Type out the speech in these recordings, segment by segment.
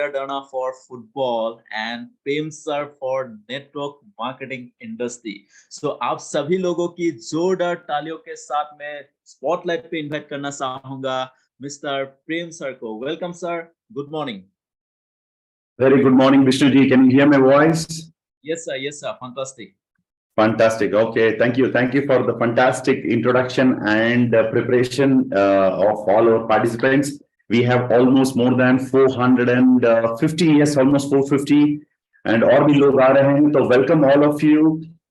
Maradona for football and Prem sir for network marketing industry. So आप सभी लोगों की जोरदार तालियों के साथ मैं स्पॉटलाइट पे इनवाइट करना चाहूंगा मिस्टर प्रेम सर को. Welcome sir. Good morning. Very good morning, Vishnuji. Can you hear my voice? Yes sir. Yes sir. Fantastic. Fantastic. Okay, thank you. Thank you for the fantastic introduction and preparation of all our participants. We have almost more than 450, yes, almost 450, and और भी लोग आ रहे हैं. So welcome all of you.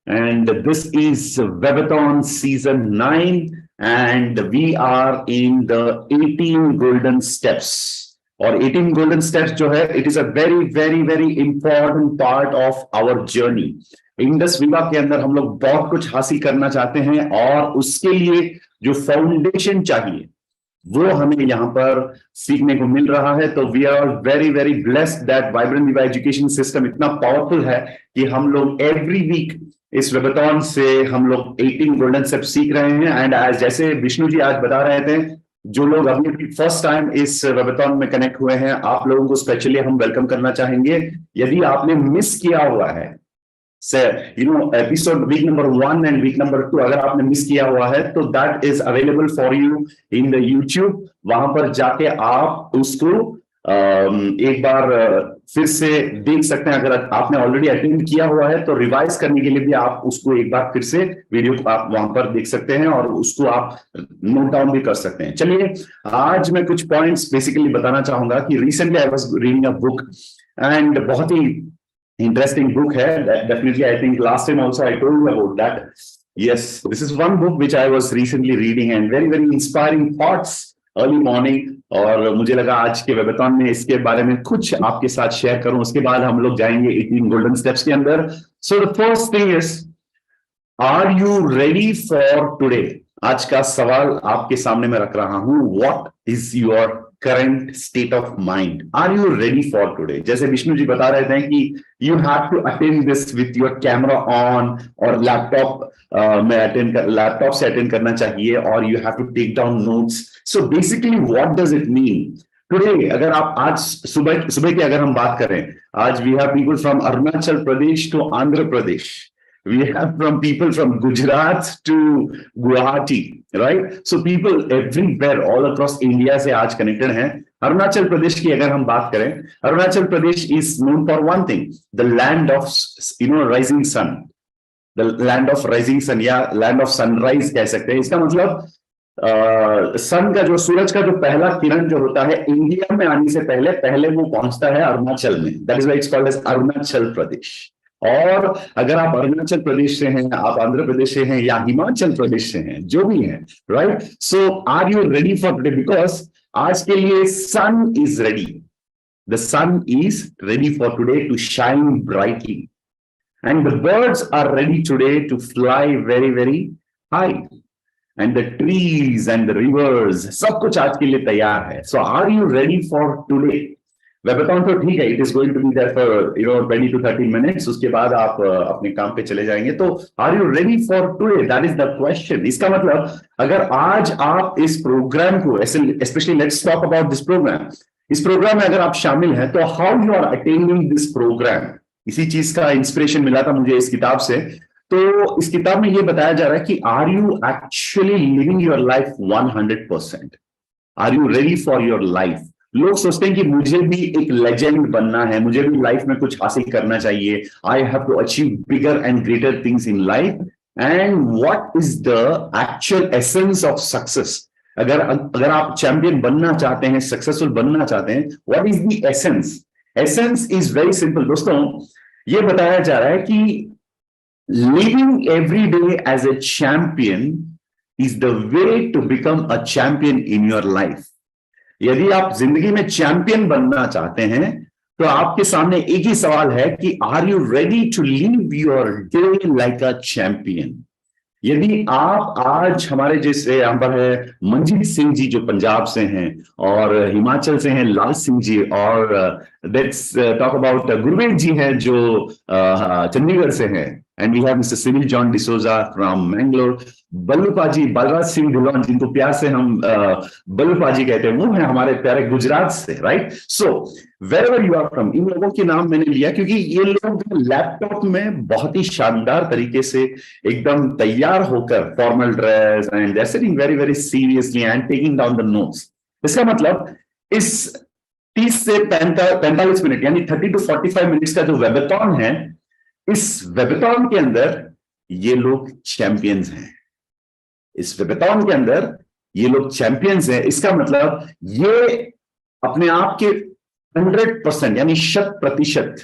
And this is Webathon season 9, and we are in the 18 golden steps. और 18 golden steps जो है, it is a very, very, very important part of our journey. Indus विवा के अंदर हम लोग बहुत कुछ हासिल करना चाहते हैं और उसके लिए जो फाउंडेशन चाहिए वो हमें यहाँ पर सीखने को मिल रहा है. तो we are very very blessed that vibrant Viva education system इतना पावरफुल है कि हम लोग एवरी वीक इस वेबाथॉन से हम लोग 18 गोल्डन स्टेप्स सीख रहे हैं. एंड आज जैसे विष्णु जी आज बता रहे थे, जो लोग अभी फर्स्ट टाइम इस वेबाथॉन में कनेक्ट हुए हैं, आप लोगों को स्पेशली हम वेलकम करना चाहेंगे. यदि आपने मिस किया हुआ है episode week number 1 and week number 2, अगर आपने मिस किया हुआ है तो that is available for you in the YouTube. वहां पर जाके आप उसको एक बार फिर से देख सकते हैं. अगर आपने ऑलरेडी अटेंड किया हुआ है तो रिवाइज करने के लिए भी आप उसको एक बार फिर से वीडियो आप वहां पर देख सकते हैं और उसको आप नोट डाउन भी कर सकते हैं. चलिए, आज मैं कुछ पॉइंट्स बेसिकली बताना चाहूंगा कि recently I was reading a book and बहुत ही interesting book hai. Definitely, I think last time also I told you about that. Yes, this is one book which I was recently reading and very very inspiring thoughts early morning. और मुझे लगा आज के वेबाथॉन में इसके बारे में कुछ आपके साथ शेयर करूं. उसके बाद हम लोग जाएंगे 18 गोल्डन स्टेप्स के अंदर. So the first thing is, are you ready for today? आज का सवाल आपके सामने मैं रख रहा हूं. What is your current state of mind? Are you ready for today? जैसे विष्णु जी बता रहे थे कि you have to attend this with your camera on और लैपटॉप से अटेंड करना चाहिए और you have to take down notes. So basically what does it mean today? अगर आप आज सुबह की अगर हम बात करें, आज we have people from Arunachal Pradesh to Andhra Pradesh. We have from people from Gujarat to Guwahati, right? So people everywhere, all across India से आज connected हैं. अरुणाचल प्रदेश की अगर हम बात करें, Arunachal Pradesh is known for one thing, the land of rising sun, the land of rising sun या land of sunrise कह सकते हैं. इसका मतलब सन का जो सूरज का जो पहला किरण जो होता है इंडिया में आने से पहले वो पहुंचता है अरुणाचल में. That is why it's called as Arunachal Pradesh. और अगर आप अरुणाचल प्रदेश से हैं, आप आंध्र प्रदेश से हैं या हिमाचल प्रदेश से हैं, जो भी हैं, right? So are you ready for today? Because आज के लिए sun is ready. The sun is ready for today to shine brightly and the birds are ready today to fly very very high and the trees and the rivers, सब कुछ आज के लिए तैयार है. So are you ready for today? Webathon तो ठीक है, it is going to be there for 20 to 30 minutes. उसके बाद आप अपने काम पे चले जाएंगे. तो are you ready for today? That is the question. इसका मतलब अगर आज आप इस प्रोग्राम को, specially let's talk about this program, इस प्रोग्राम में अगर आप शामिल हैं तो how you are attending this program. इसी चीज का इंस्पिरेशन मिला था मुझे इस किताब से. तो इस किताब में ये बताया जा रहा है कि are you actually living your life 100%? Are you ready for your life? लोग सोचते हैं कि मुझे भी एक लेजेंड बनना है, मुझे भी लाइफ में कुछ हासिल करना चाहिए. I have to achieve bigger and greater things in life. And what is the actual essence of success? अगर आप चैंपियन बनना चाहते हैं, सक्सेसफुल बनना चाहते हैं, what is the essence? Essence is very simple दोस्तों. ये बताया जा रहा है कि living every day as a champion is the way to become a champion in your life. यदि आप जिंदगी में चैंपियन बनना चाहते हैं तो आपके सामने एक ही सवाल है कि are you ready to live your day like a champion? यदि आप आज हमारे जैसे यहाँ पर है मंजीत सिंह जी जो पंजाब से हैं और हिमाचल से हैं लाल सिंह जी, और लेट्स टॉक अबाउट गुरवेद जी हैं जो चंडीगढ़ से हैं, and we have Mr. Cyril John D'Souza from Mangalore. बल्लू पाजी, बलराज सिंह ढिल्लोन, जिनको प्यार से हम बल्लू पाजी कहते हैं, वो है हमारे प्यारे गुजरात से, right? So wherever you are from, इन लोगों के नाम मैंने लिया क्योंकि ये लोग लैपटॉप में बहुत ही शानदार तरीके से एकदम तैयार होकर, formal dress, and they are sitting very very seriously and taking down the notes. इसका मतलब इस 30 से 45 मिनट यानी 30 to 45 मिनट्स का जो वेबेथॉन है, इस वेबेथॉन के अंदर ये लोग चैंपियंस हैं. इस वेबेथॉन के अंदर ये लोग चैंपियंस हैं. इसका मतलब ये अपने आप के 100% यानी 100%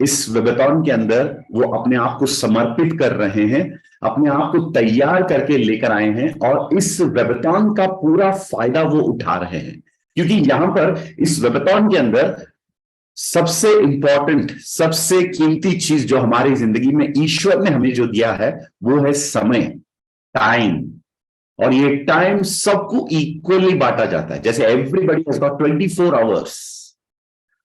इस वेबेथॉन के अंदर वो अपने आप को समर्पित कर रहे हैं, अपने आप को तैयार करके लेकर आए हैं और इस वेबेथॉन का पूरा फायदा वो उठा रहे हैं. क्योंकि यहां पर इस वेबेथॉन के अंदर सबसे इंपॉर्टेंट, सबसे कीमती चीज जो हमारी जिंदगी में ईश्वर ने हमें जो दिया है वो है समय, टाइम. और ये टाइम सबको इक्वली बांटा जाता है. जैसे एवरीबडी हैज गॉट 24 आवर्स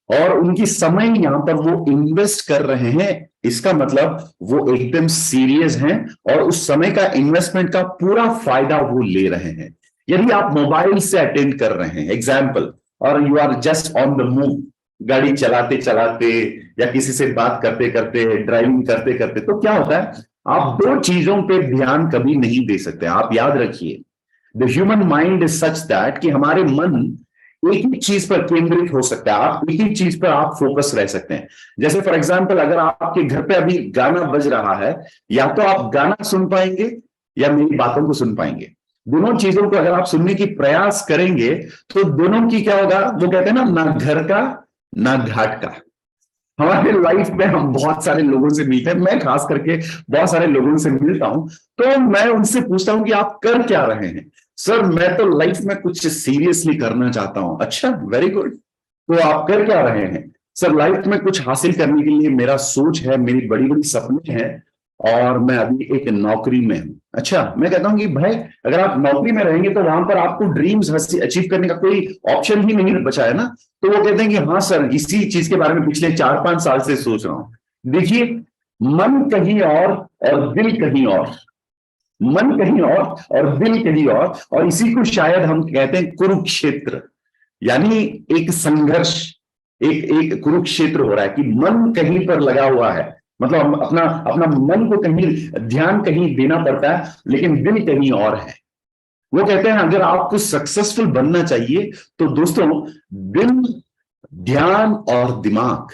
और उनकी समय यहां पर वो इन्वेस्ट कर रहे हैं. इसका मतलब वो एकदम सीरियस हैं और उस समय का इन्वेस्टमेंट का पूरा फायदा वो ले रहे हैं. यदि आप मोबाइल से अटेंड कर रहे हैं एग्जाम्पल, और you are just on the move, गाड़ी चलाते चलाते या किसी से बात करते करते, ड्राइविंग करते करते, तो क्या होता है, आप दो चीजों पे ध्यान कभी नहीं दे सकते. आप याद रखिए, the human mind is such that कि हमारे मन एक ही चीज पर केंद्रित हो सकता है. आप एक ही चीज पर आप फोकस रह सकते हैं. जैसे फॉर एग्जाम्पल, अगर आपके घर पे अभी गाना बज रहा है, या तो आप गाना सुन पाएंगे या मेरी बातों को सुन पाएंगे. दोनों चीजों को अगर आप सुनने की प्रयास करेंगे तो दोनों की क्या होगा, वो कहते हैं ना घर का ना घाट का. हमारे लाइफ में हम बहुत सारे लोगों से मिलते हैं, मैं खास करके बहुत सारे लोगों से मिलता हूं, तो मैं उनसे पूछता हूं कि आप कर क्या रहे हैं. सर मैं तो लाइफ में कुछ सीरियसली करना चाहता हूं. अच्छा, वेरी गुड. तो आप कर क्या रहे हैं? सर लाइफ में कुछ हासिल करने के लिए मेरा सोच है, मेरी बड़ी बड़ी सपने हैं और मैं अभी एक नौकरी में हूं. अच्छा, मैं कहता हूं कि भाई अगर आप नौकरी में रहेंगे तो वहां पर आपको ड्रीम्स अचीव करने का कोई ऑप्शन ही नहीं बचा है ना. तो वो कहते हैं कि हाँ सर, इसी चीज के बारे में पिछले 4-5 साल से सोच रहा हूं. देखिए, मन कहीं और दिल कहीं और, मन कहीं और दिल कहीं और इसी को शायद हम कहते हैं कुरुक्षेत्र. यानी एक संघर्ष, एक कुरुक्षेत्र हो रहा है कि मन कहीं पर लगा हुआ है, मतलब हम अपना मन को कहीं, ध्यान कहीं देना पड़ता है, लेकिन दिल कहीं और है. वो कहते हैं अगर आपको सक्सेसफुल बनना चाहिए तो दोस्तों दिल, ध्यान और दिमाग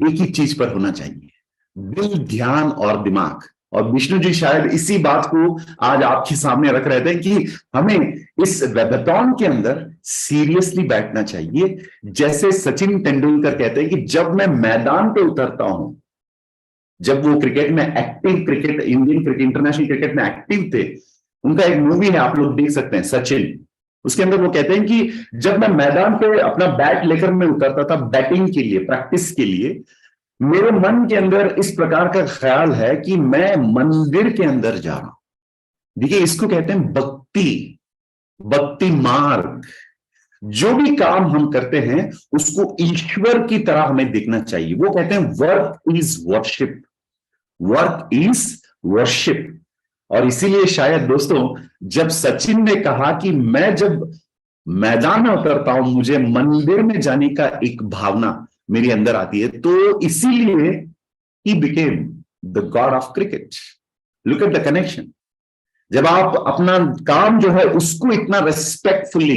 एक ही चीज पर होना चाहिए. दिल, ध्यान और दिमाग. और विष्णु जी शायद इसी बात को आज आपके सामने रख रहे थे कि हमें इस वेबेथॉन के अंदर सीरियसली बैठना चाहिए. जैसे सचिन तेंदुलकर कहते हैं कि जब मैं मैदान पे उतरता हूं, जब वो क्रिकेट में active, cricket Indian cricket, international cricket में एक्टिव थे, उनका एक मूवी है, आप लोग देख सकते हैं, सचिन. उसके अंदर वो कहते हैं कि जब मैं मैदान पे अपना बैट लेकर मैं उतरता था बैटिंग के लिए, प्रैक्टिस के लिए, मेरे मन के अंदर इस प्रकार का ख्याल है कि मैं मंदिर के अंदर जा रहा हूं. देखिए, इसको कहते हैं भक्ति, भक्ति मार्ग. जो भी काम हम करते हैं उसको ईश्वर की तरह हमें देखना चाहिए. वो कहते हैं work is worship, work is worship. और इसीलिए शायद दोस्तों जब सचिन ने कहा कि मैं जब मैदान में उतरता हूं मुझे मंदिर में जाने का एक भावना मेरे अंदर आती है, तो इसीलिए he became the god of cricket. Look at the connection. जब आप अपना काम जो है उसको इतना रेस्पेक्टफुली,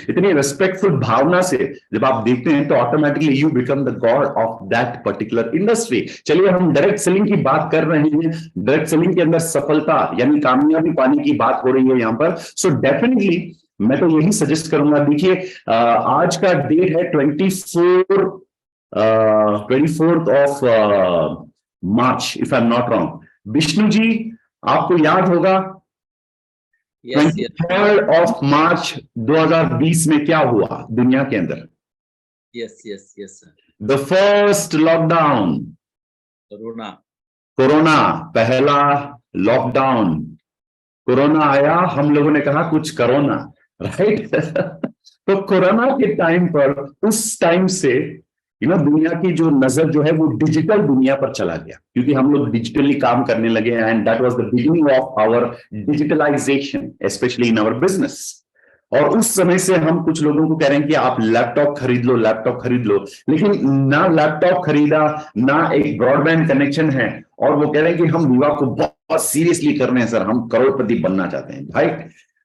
इतनी रेस्पेक्टफुल भावना से जब आप देखते हैं तो automatically you become the God of that particular industry. चलिए, हम डायरेक्ट सेलिंग की बात कर रहे हैं. डायरेक्ट सेलिंग के अंदर सफलता यानी कामयाबी पाने की बात हो रही है यहां पर. सो डेफिनेटली मैं तो यही सजेस्ट करूंगा. देखिए, आज का डेट है 24th of March, if I'm not wrong. Vishnu ji, आपको याद होगा 23rd of March 2020 में क्या हुआ दुनिया के अंदर? yes sir. The first lockdown, corona, पहला लॉकडाउन. कोरोना आया, हम लोगों ने कहा कुछ करोना, राइट? तो कोरोना के टाइम पर, उस टाइम से दुनिया की जो नजर जो है वो डिजिटल दुनिया पर चला गया, क्योंकि हम लोग डिजिटली काम करने लगे, and that was the beginning of our digitalization specially in our business. और उस समय से हम कुछ लोगों को कह रहे हैं कि आप लैपटॉप खरीद लो, लैपटॉप खरीद लो, लेकिन ना लैपटॉप खरीदा, ना एक ब्रॉडबैंड कनेक्शन है, और वो कह रहे हैं कि हम विवाह को बहुत सीरियसली कर रहे हैं सर, हम करोड़पति बनना चाहते हैं। भाई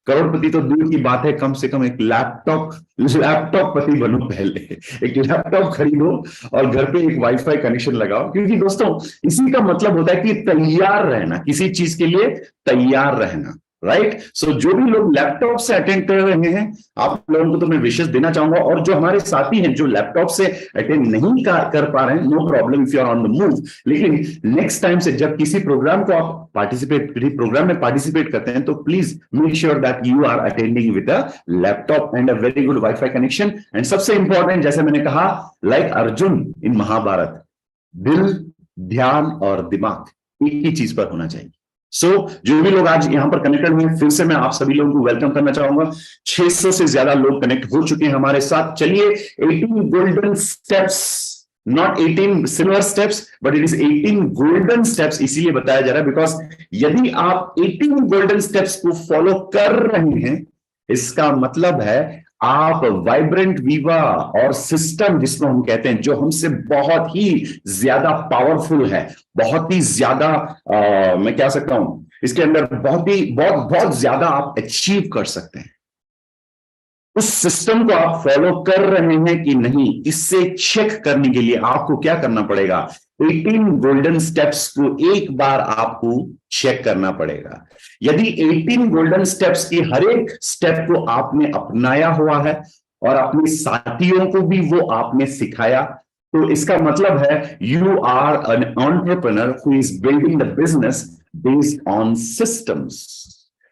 करोड़पति तो दूर की बात है, कम से कम एक लैपटॉप पति बनो, पहले एक लैपटॉप खरीदो और घर पे एक वाईफाई कनेक्शन लगाओ, क्योंकि दोस्तों इसी का मतलब होता है कि तैयार रहना, किसी चीज के लिए तैयार रहना, राइट। सो जो भी लोग लैपटॉप से अटेंड कर रहे हैं, आप लोगों को तो मैं विशेष देना चाहूंगा, और जो हमारे साथी हैं जो लैपटॉप से अटेंड नहीं कर पा रहे हैं, no problem if you are on the move, लेकिन नेक्स्ट टाइम से जब किसी प्रोग्राम को आप प्रोग्राम में पार्टिसिपेट करते हैं, तो please make sure that you are attending with a laptop and a very good WiFi connection. And सबसे इंपॉर्टेंट, जैसे मैंने कहा, लाइक अर्जुन इन महाभारत, दिल, ध्यान और दिमाग एक ही चीज पर होना चाहिए। जो भी लोग आज यहां पर कनेक्टेड हुए, फिर से मैं आप सभी लोगों को वेलकम करना चाहूंगा। 600 से ज्यादा लोग कनेक्ट हो चुके हैं हमारे साथ। चलिए 18 golden steps, not 18 silver steps, but it is 18 golden steps, इसीलिए बताया जा रहा है बिकॉज यदि आप 18 गोल्डन स्टेप्स को फॉलो कर रहे हैं, इसका मतलब है आप वाइब्रेंट वीवा और सिस्टम, जिसको हम कहते हैं, जो हमसे बहुत ही ज्यादा पावरफुल है, बहुत ही ज्यादा मैं क्या सकता हूं, इसके अंदर बहुत ज्यादा आप अचीव कर सकते हैं। उस सिस्टम को आप फॉलो कर रहे हैं कि नहीं, इससे चेक करने के लिए आपको क्या करना पड़ेगा, 18 गोल्डन स्टेप्स को एक बार आपको चेक करना पड़ेगा। यदि 18 गोल्डन स्टेप्स की हर एक स्टेप को आपने अपनाया हुआ है और अपने साथियों को भी वो आपने सिखाया, तो इसका मतलब है you are an entrepreneur who is building the business based on systems.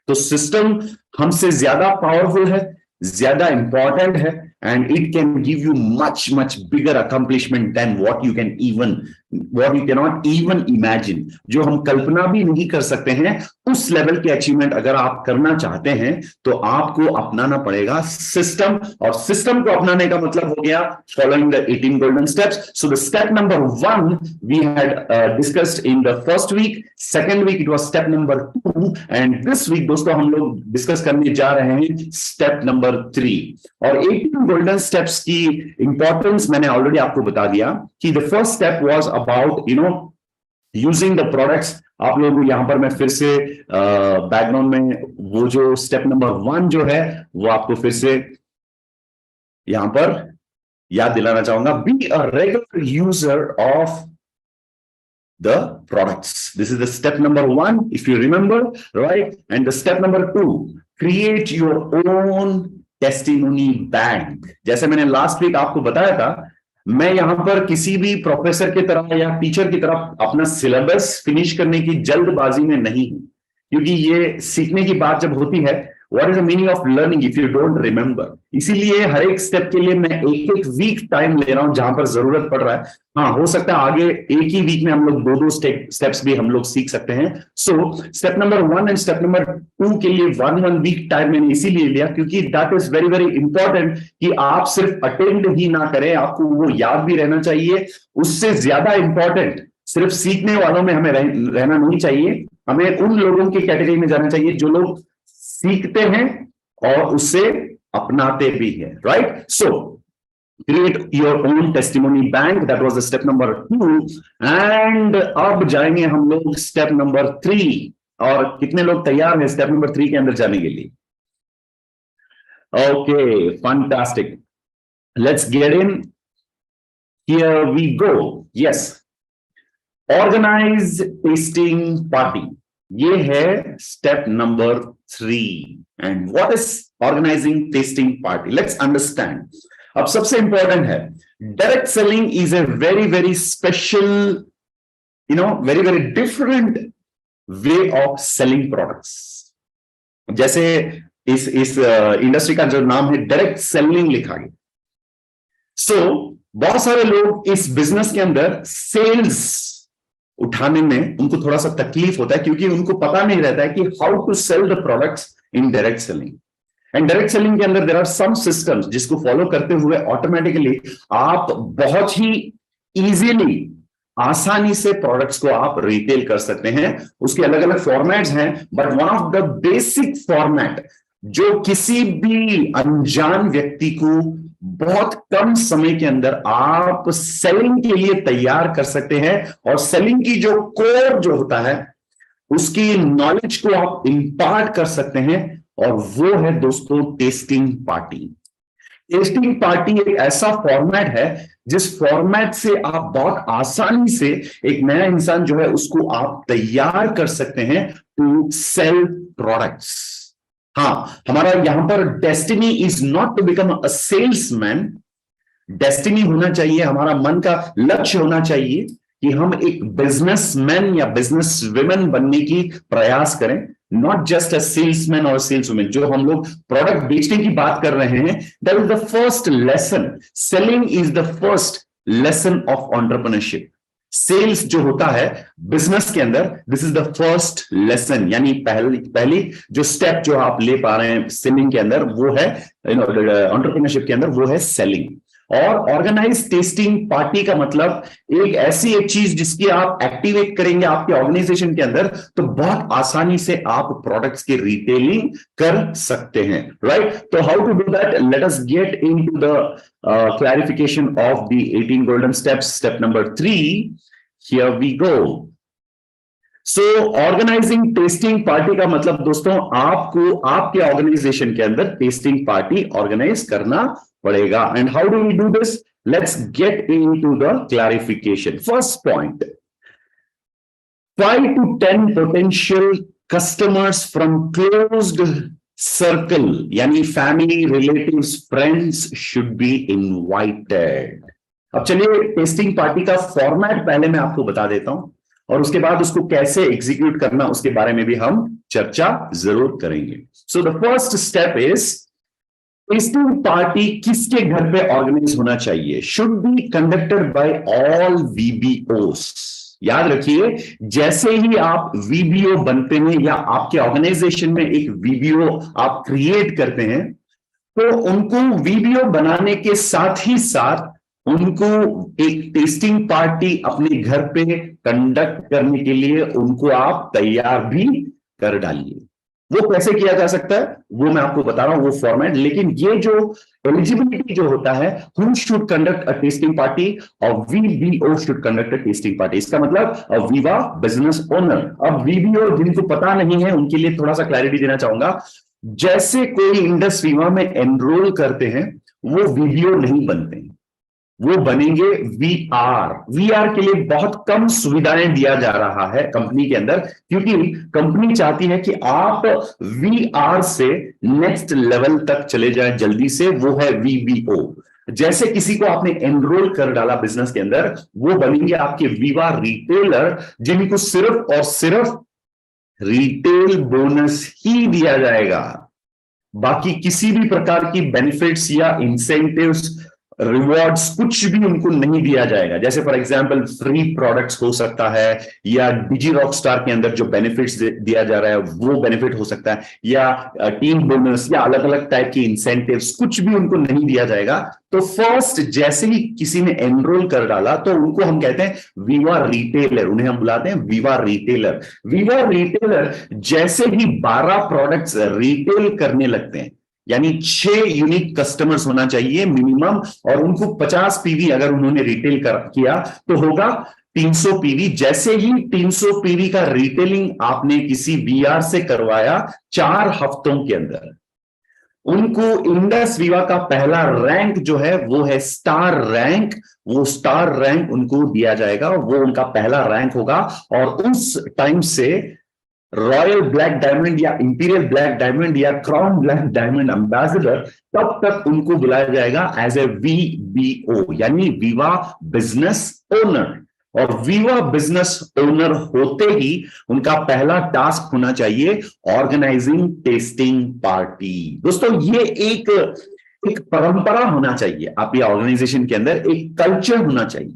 तो सिस्टम हमसे ज्यादा पावरफुल है, ज्यादा इंपॉर्टेंट है, and it can give you much bigger accomplishment than what you cannot even imagine. जो हम कल्पना भी नहीं कर सकते हैं, उस लेवल के अचीवमेंट अगर आप करना चाहते हैं तो आपको अपनाना पड़ेगा सिस्टम, और सिस्टम को अपनाने का मतलब हो गया following the 18 golden steps. So the step number 1 we had discussed in the first week, second week it was step number 2, and this week दोस्तों हम लोग डिस्कस करने जा रहे हैं स्टेप नंबर 3। और 18 गोल्डन स्टेप्स की इंपॉर्टेंस मैंने ऑलरेडी आपको बता दिया कि the first step was about using the products. आप लोगों को यहां पर मैं फिर से बैकग्राउंड में वो जो स्टेप नंबर 1 जो है वो आपको फिर से यहां पर याद दिलाना चाहूंगा। Be a regular user of the products. This is the step number 1, if you remember, right? And the step number 2, create your own testimony bank. जैसे मैंने लास्ट वीक आपको बताया था, मैं यहां पर किसी भी प्रोफेसर की तरह या टीचर की तरह अपना सिलेबस फिनिश करने की जल्दबाजी में नहीं हूं, क्योंकि ये सीखने की बात जब होती है, what is the meaning of learning if you don't remember. इसीलिए हर एक स्टेप के लिए मैं एक वीक टाइम ले रहा हूं जहां पर जरूरत पड़ रहा है। हाँ, हो सकता है आगे एक ही वीक में हम लोग दो स्टेप्स भी हम लोग सीख सकते हैं। So step number 1 and step number 2 के लिए 1 वीक टाइम मैंने इसीलिए लिया क्योंकि that is very very important कि आप सिर्फ अटेंड ही ना करें, आपको वो याद भी रहना चाहिए। उससे ज्यादा इंपॉर्टेंट सिर्फ सीखने वालों में हमें रहना नहीं चाहिए, हमें उन लोगों की कैटेगरी में जाना चाहिए जो लोग सीखते हैं और उसे अपनाते भी हैं, right. So create your own testimony bank, that was the step number 2, and अब जाएंगे हम लोग step number 3। और कितने लोग तैयार हैं step number 3 के अंदर जाने के लिए? Okay, fantastic, let's get in, here we go। Yes, organize tasting party, ये है step number 3। and what is organizing tasting party? Let's understand। अब सबसे इंपॉर्टेंट है, direct selling is a very very special, very very different way of selling products. जैसे इस industry का जो नाम है डायरेक्ट सेलिंग लिखा गया। सो बहुत सारे लोग इस बिजनेस के अंदर सेल्स उठाने में उनको थोड़ा सा तकलीफ होता है, क्योंकि उनको पता नहीं रहता है कि how to sell the products in direct selling. And direct selling के अंदर देयर आर सम सिस्टम्स जिसको फॉलो करते हुए ऑटोमेटिकली आप बहुत ही इजीली, आसानी से प्रोडक्ट्स को आप रिटेल कर सकते हैं। उसके अलग अलग फॉर्मेट्स हैं, but one of the basic format जो किसी भी अनजान व्यक्ति को बहुत कम समय के अंदर आप सेलिंग के लिए तैयार कर सकते हैं, और सेलिंग की जो कोर जो होता है उसकी नॉलेज को आप इंपार्ट कर सकते हैं, और वो है दोस्तों टेस्टिंग पार्टी। टेस्टिंग पार्टी एक ऐसा फॉर्मेट है जिस फॉर्मेट से आप बहुत आसानी से एक नया इंसान जो है उसको आप तैयार कर सकते हैं टू सेल प्रोडक्ट्स। हाँ, हमारा यहां पर destiny is not to become a salesman. Destiny होना चाहिए, हमारा मन का लक्ष्य होना चाहिए कि हम एक बिजनेसमैन या बिजनेस वुमेन बनने की प्रयास करें, नॉट जस्ट अ सेल्समैन और सेल्स वुमेन। जो हम लोग प्रोडक्ट बेचने की बात कर रहे हैं, that is the first lesson. Selling is the first lesson of entrepreneurship. Sales जो होता है बिजनेस के अंदर, this is the first lesson, यानी पहली जो स्टेप जो आप ले पा रहे हैं सेलिंग के अंदर, वो है एंटरप्रेन्योरशिप के अंदर, वो है सेलिंग। और ऑर्गेनाइज टेस्टिंग पार्टी का मतलब एक चीज जिसकी आप एक्टिवेट करेंगे आपके ऑर्गेनाइजेशन के अंदर, तो बहुत आसानी से आप प्रोडक्ट्स की रिटेलिंग कर सकते हैं, राइट? तो how to do that? Let us get into the clarification of the 18 golden steps. Step number 3, here we go. So organizing tasting party का मतलब दोस्तों आपको आपके ऑर्गेनाइजेशन के अंदर टेस्टिंग पार्टी ऑर्गेनाइज करना पड़ेगा। And how do we do this? Let's get into the clarification. First point, 5 to 10 potential customers from closed circle, यानी family, relatives, friends should be invited. अब चलिए टेस्टिंग पार्टी का format पहले मैं आपको बता देता हूं, और उसके बाद उसको कैसे एग्जीक्यूट करना उसके बारे में भी हम चर्चा जरूर करेंगे। So the first step is, tasting party किसके घर पे ऑर्गेनाइज होना चाहिए? Should be conducted by all VBOs. याद रखिए, जैसे ही आप वीबीओ बनते हैं या आपके ऑर्गेनाइजेशन में एक वीबीओ आप क्रिएट करते हैं, तो उनको वीबीओ बनाने के साथ ही साथ उनको एक टेस्टिंग पार्टी अपने घर पे कंडक्ट करने के लिए उनको आप तैयार भी कर डालिए। वो कैसे किया जा सकता है वो मैं आपको बता रहा हूं, वो फॉर्मेट। लेकिन ये जो एलिजिबिलिटी जो होता है, who should conduct a tasting party और VBO should conduct a tasting party, इसका मतलब विवा बिजनेस ओनर। अब VBO जिनको पता नहीं है उनके लिए थोड़ा सा क्लैरिटी देना चाहूंगा। जैसे कोई इंडस विवा में एनरोल करते हैं, वो VBO नहीं बनते हैं, वो बनेंगे वीआर। वीआर के लिए बहुत कम सुविधाएं दिया जा रहा है कंपनी के अंदर, क्योंकि कंपनी चाहती है कि आप वीआर से नेक्स्ट लेवल तक चले जाएं जल्दी से, वो है वीबीओ। जैसे किसी को आपने एनरोल कर डाला बिजनेस के अंदर, वो बनेंगे आपके वीवा रिटेलर, जिनको सिर्फ और सिर्फ रिटेल बोनस ही दिया जाएगा। बाकी किसी भी प्रकार की बेनिफिट्स या इंसेंटिव्स, रिवॉर्ड्स कुछ भी उनको नहीं दिया जाएगा। जैसे फॉर एग्जांपल फ्री प्रोडक्ट्स हो सकता है, या डिजी रॉक स्टार के अंदर जो बेनिफिट्स दिया जा रहा है वो बेनिफिट हो सकता है, या टीम बोनस या अलग अलग टाइप की इंसेंटिव्स, कुछ भी उनको नहीं दिया जाएगा। तो फर्स्ट जैसे ही किसी ने एनरोल कर डाला तो उनको हम कहते हैं वीवा रिटेलर, उन्हें हम बुलाते हैं वीवा रिटेलर। वीवा रिटेलर जैसे ही 12 प्रोडक्ट्स रिटेल करने लगते हैं, यानी 6 यूनिक कस्टमर्स होना चाहिए मिनिमम, और उनको 50 पीवी अगर उन्होंने रिटेल किया तो होगा 300 पीवी। जैसे ही 300 पीवी का रिटेलिंग आपने किसी वीआर से करवाया 4 हफ्तों के अंदर, उनको इंडस विवा का पहला रैंक जो है वो है स्टार रैंक। वो स्टार रैंक उनको दिया जाएगा, वो उनका पहला रैंक होगा। और उस टाइम से रॉयल ब्लैक डायमंड या इंपीरियल ब्लैक डायमंड या क्राउन ब्लैक डायमंड एम्बेसडर, तब तक उनको बुलाया जाएगा एज ए वीबीओ, यानी वीवा बिजनेस ओनर। और वीवा बिजनेस ओनर होते ही उनका पहला टास्क होना चाहिए ऑर्गेनाइजिंग टेस्टिंग पार्टी। दोस्तों, ये एक परंपरा होना चाहिए आपके ऑर्गेनाइजेशन के अंदर, एक कल्चर होना चाहिए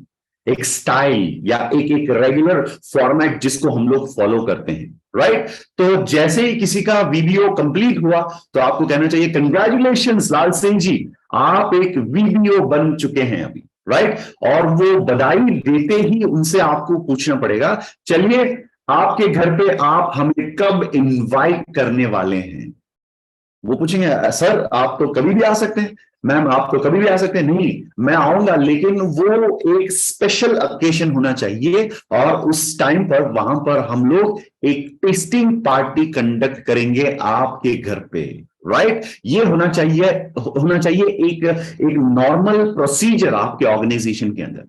एक स्टाइल या एक रेगुलर फॉर्मेट जिसको हम लोग फॉलो करते हैं, राइट? तो जैसे ही किसी का वीबीओ कंप्लीट हुआ तो आपको कहना चाहिए कंग्रेचुलेशंस लाल सिंह जी, आप एक वीबीओ बन चुके हैं अभी, राइट? और वो बधाई देते ही उनसे आपको पूछना पड़ेगा, चलिए आपके घर पे आप हमें कब इनवाइट करने वाले हैं? वो पूछेंगे सर आप तो कभी भी आ सकते हैं, मैम आप तो कभी भी आ सकते हैं। नहीं, मैं आऊंगा, लेकिन वो एक स्पेशल ओकेशन होना चाहिए और उस टाइम पर वहां पर हम लोग एक टेस्टिंग पार्टी कंडक्ट करेंगे आपके घर पे, राइट? ये होना चाहिए एक नॉर्मल प्रोसीजर आपके ऑर्गेनाइजेशन के अंदर।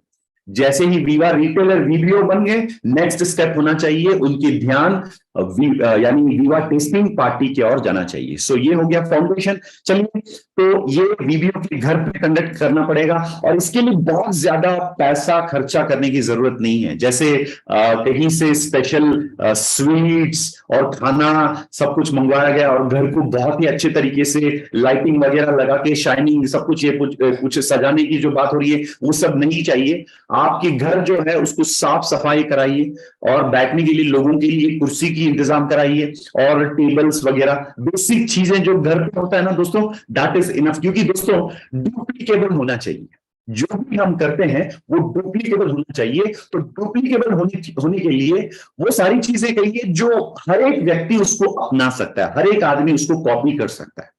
जैसे ही वीवा रिटेलर वीबीओ बन गए, नेक्स्ट स्टेप होना चाहिए उनके ध्यान यानी वीवा टेस्टिंग पार्टी की ओर जाना चाहिए। सो ये हो गया फाउंडेशन। चलिए, तो ये वीबीओ के घर पे कंडक्ट करना पड़ेगा और इसके लिए बहुत ज्यादा पैसा खर्चा करने की जरूरत नहीं है। जैसे कहीं से स्पेशल स्वीट्स और खाना सब कुछ मंगवाया गया और घर को बहुत ही अच्छे तरीके से लाइटिंग वगैरह लगा के शाइनिंग सब कुछ, ये कुछ सजाने की जो बात हो रही है वो सब नहीं चाहिए। आपके घर जो है उसको साफ सफाई कराइए और बैठने के लिए लोगों के लिए कुर्सी की इंतजाम कराइए और टेबल्स वगैरह, बेसिक चीजें जो घर पे होता है ना दोस्तों, दैट इज इनफ। क्योंकि दोस्तों डुप्लीकेबल होना चाहिए, जो भी हम करते हैं वो डुप्लीकेबल होना चाहिए। तो डुप्लीकेबल होने के लिए वो सारी चीजें कहिए जो हर एक व्यक्ति उसको अपना सकता है, हर एक आदमी उसको कॉपी कर सकता है।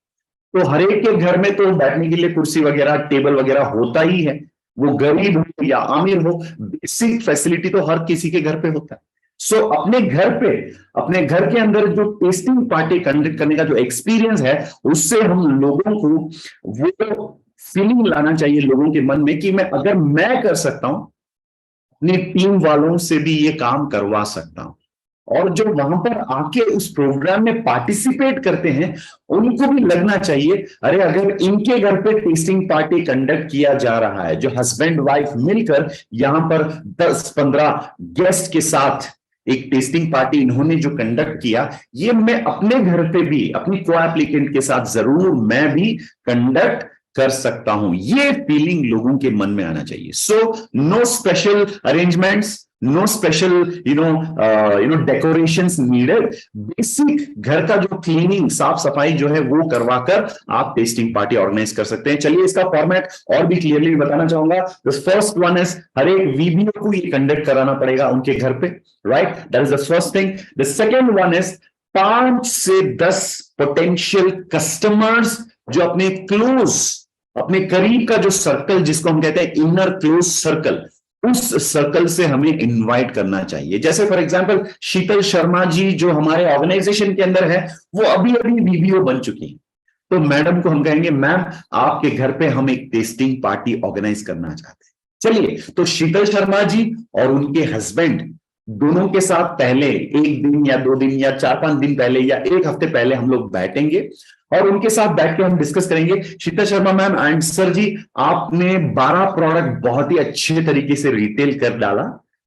तो हर एक के घर में तो बैठने के लिए कुर्सी वगैरह टेबल वगैरह होता ही है, वो गरीब हो या अमीर हो, बेसिक फैसिलिटी तो हर किसी के घर पे होता है। सो अपने घर के अंदर जो टेस्टिंग पार्टी कंडक्ट करने का जो एक्सपीरियंस है, उससे हम लोगों को वो फीलिंग लाना चाहिए लोगों के मन में कि अगर मैं कर सकता हूं, अपनी टीम वालों से भी ये काम करवा सकता हूं। और जो वहां पर आके उस प्रोग्राम में पार्टिसिपेट करते हैं उनको भी लगना चाहिए, अरे अगर इनके घर पे टेस्टिंग पार्टी कंडक्ट किया जा रहा है, जो हस्बैंड वाइफ मिलकर यहां पर 10-15 गेस्ट के साथ एक टेस्टिंग पार्टी इन्होंने जो कंडक्ट किया, ये मैं अपने घर पे भी अपनी को एप्लीकेंट के साथ जरूर मैं भी कंडक्ट कर सकता हूं। ये फीलिंग लोगों के मन में आना चाहिए। So no special arrangements, no special decorations needed. Basic घर का जो क्लीनिंग साफ सफाई जो है वो करवाकर आप टेस्टिंग पार्टी ऑर्गेनाइज कर सकते हैं। चलिए इसका फॉर्मेट और भी क्लियरली बताना चाहूंगा। द फर्स्ट वन इज, हर एक वीबीओ को ये कंडक्ट कराना पड़ेगा उनके घर पे, right? That is the first thing. The second one is 5 से 10 पोटेंशियल कस्टमर्स जो अपने करीब का जो सर्कल जिसको हम कहते हैं इनर क्लोज सर्कल, उस सर्कल से हमें इनवाइट करना चाहिए। जैसे फॉर एग्जांपल शीतल शर्मा जी जो हमारे ऑर्गेनाइजेशन के अंदर है, वो अभी अभी वीबीओ बन चुकी है। तो मैडम को हम कहेंगे, मैम आपके घर पे हम एक टेस्टिंग पार्टी ऑर्गेनाइज करना चाहते हैं। चलिए, तो शीतल शर्मा जी और उनके हस्बैंड दोनों के साथ पहले 1 दिन या 2 दिन या 4-5 दिन पहले या 1 हफ्ते पहले हम लोग बैठेंगे और उनके साथ बैठ के हम डिस्कस करेंगे, शीतल शर्मा मैम एंड सर जी, आपने 12 प्रोडक्ट बहुत ही अच्छे तरीके से रिटेल कर डाला,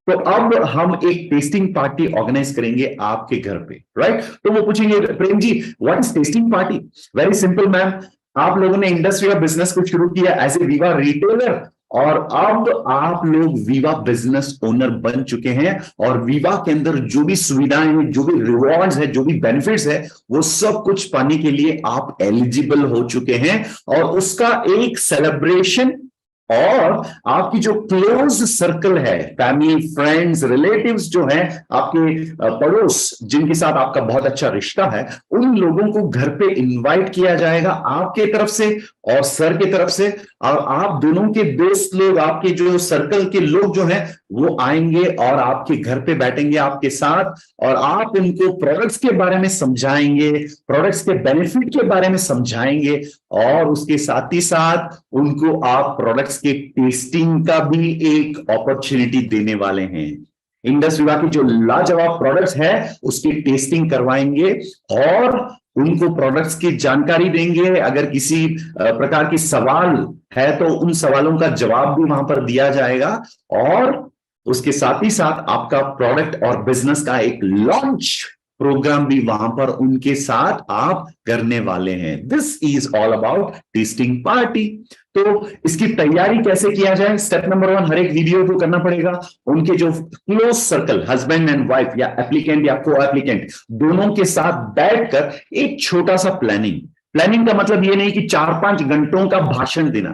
तो अब हम एक टेस्टिंग पार्टी ऑर्गेनाइज करेंगे आपके घर पे, राइट? तो वो पूछेंगे, Prem ji what is tasting party? Very simple ma'am, आप लोगों ने इंडस्ट्री या बिजनेस को शुरू किया एज ए वीवा रिटेलर और अब आप लोग वीवा बिजनेस ओनर बन चुके हैं और वीवा के अंदर जो भी सुविधाएं हैं, जो भी रिवॉर्ड्स है, जो भी बेनिफिट्स है, वो सब कुछ पाने के लिए आप एलिजिबल हो चुके हैं और उसका एक सेलिब्रेशन और आपकी जो क्लोज सर्कल है, फैमिली फ्रेंड्स रिलेटिव्स जो हैं, आपके पड़ोस जिनके साथ आपका बहुत अच्छा रिश्ता है, उन लोगों को घर पे इनवाइट किया जाएगा आपके तरफ से और सर की तरफ से। और आप दोनों के दोस्त लोग, आपके जो सर्कल के लोग जो हैं, वो आएंगे और आपके घर पे बैठेंगे आपके साथ और आप उनको प्रोडक्ट्स के बारे में समझाएंगे, प्रोडक्ट्स के बेनिफिट के बारे में समझाएंगे और उसके साथ ही साथ उनको आप प्रोडक्ट्स के टेस्टिंग का भी एक अपॉर्चुनिटी देने वाले हैं। इंडस विवा की जो लाजवाब प्रोडक्ट्स है उसकी टेस्टिंग करवाएंगे और उनको प्रोडक्ट्स की जानकारी देंगे। अगर किसी प्रकार की सवाल है तो उन सवालों का जवाब भी वहां पर दिया जाएगा और उसके साथ ही साथ आपका प्रोडक्ट और बिजनेस का एक लॉन्च प्रोग्राम भी वहां पर उनके साथ आप करने वाले हैं। This is all about testing party. तो इसकी तैयारी कैसे किया जाए? स्टेप नंबर 1, हर एक वीडियो को करना पड़ेगा। उनके जो close circle, husband and wife या एप्लीकेंट या को एप्लीकेंट, दोनों के साथ बैठकर एक छोटा सा प्लानिंग। प्लानिंग का मतलब ये नहीं कि 4-5 घंटों का भाषण देना।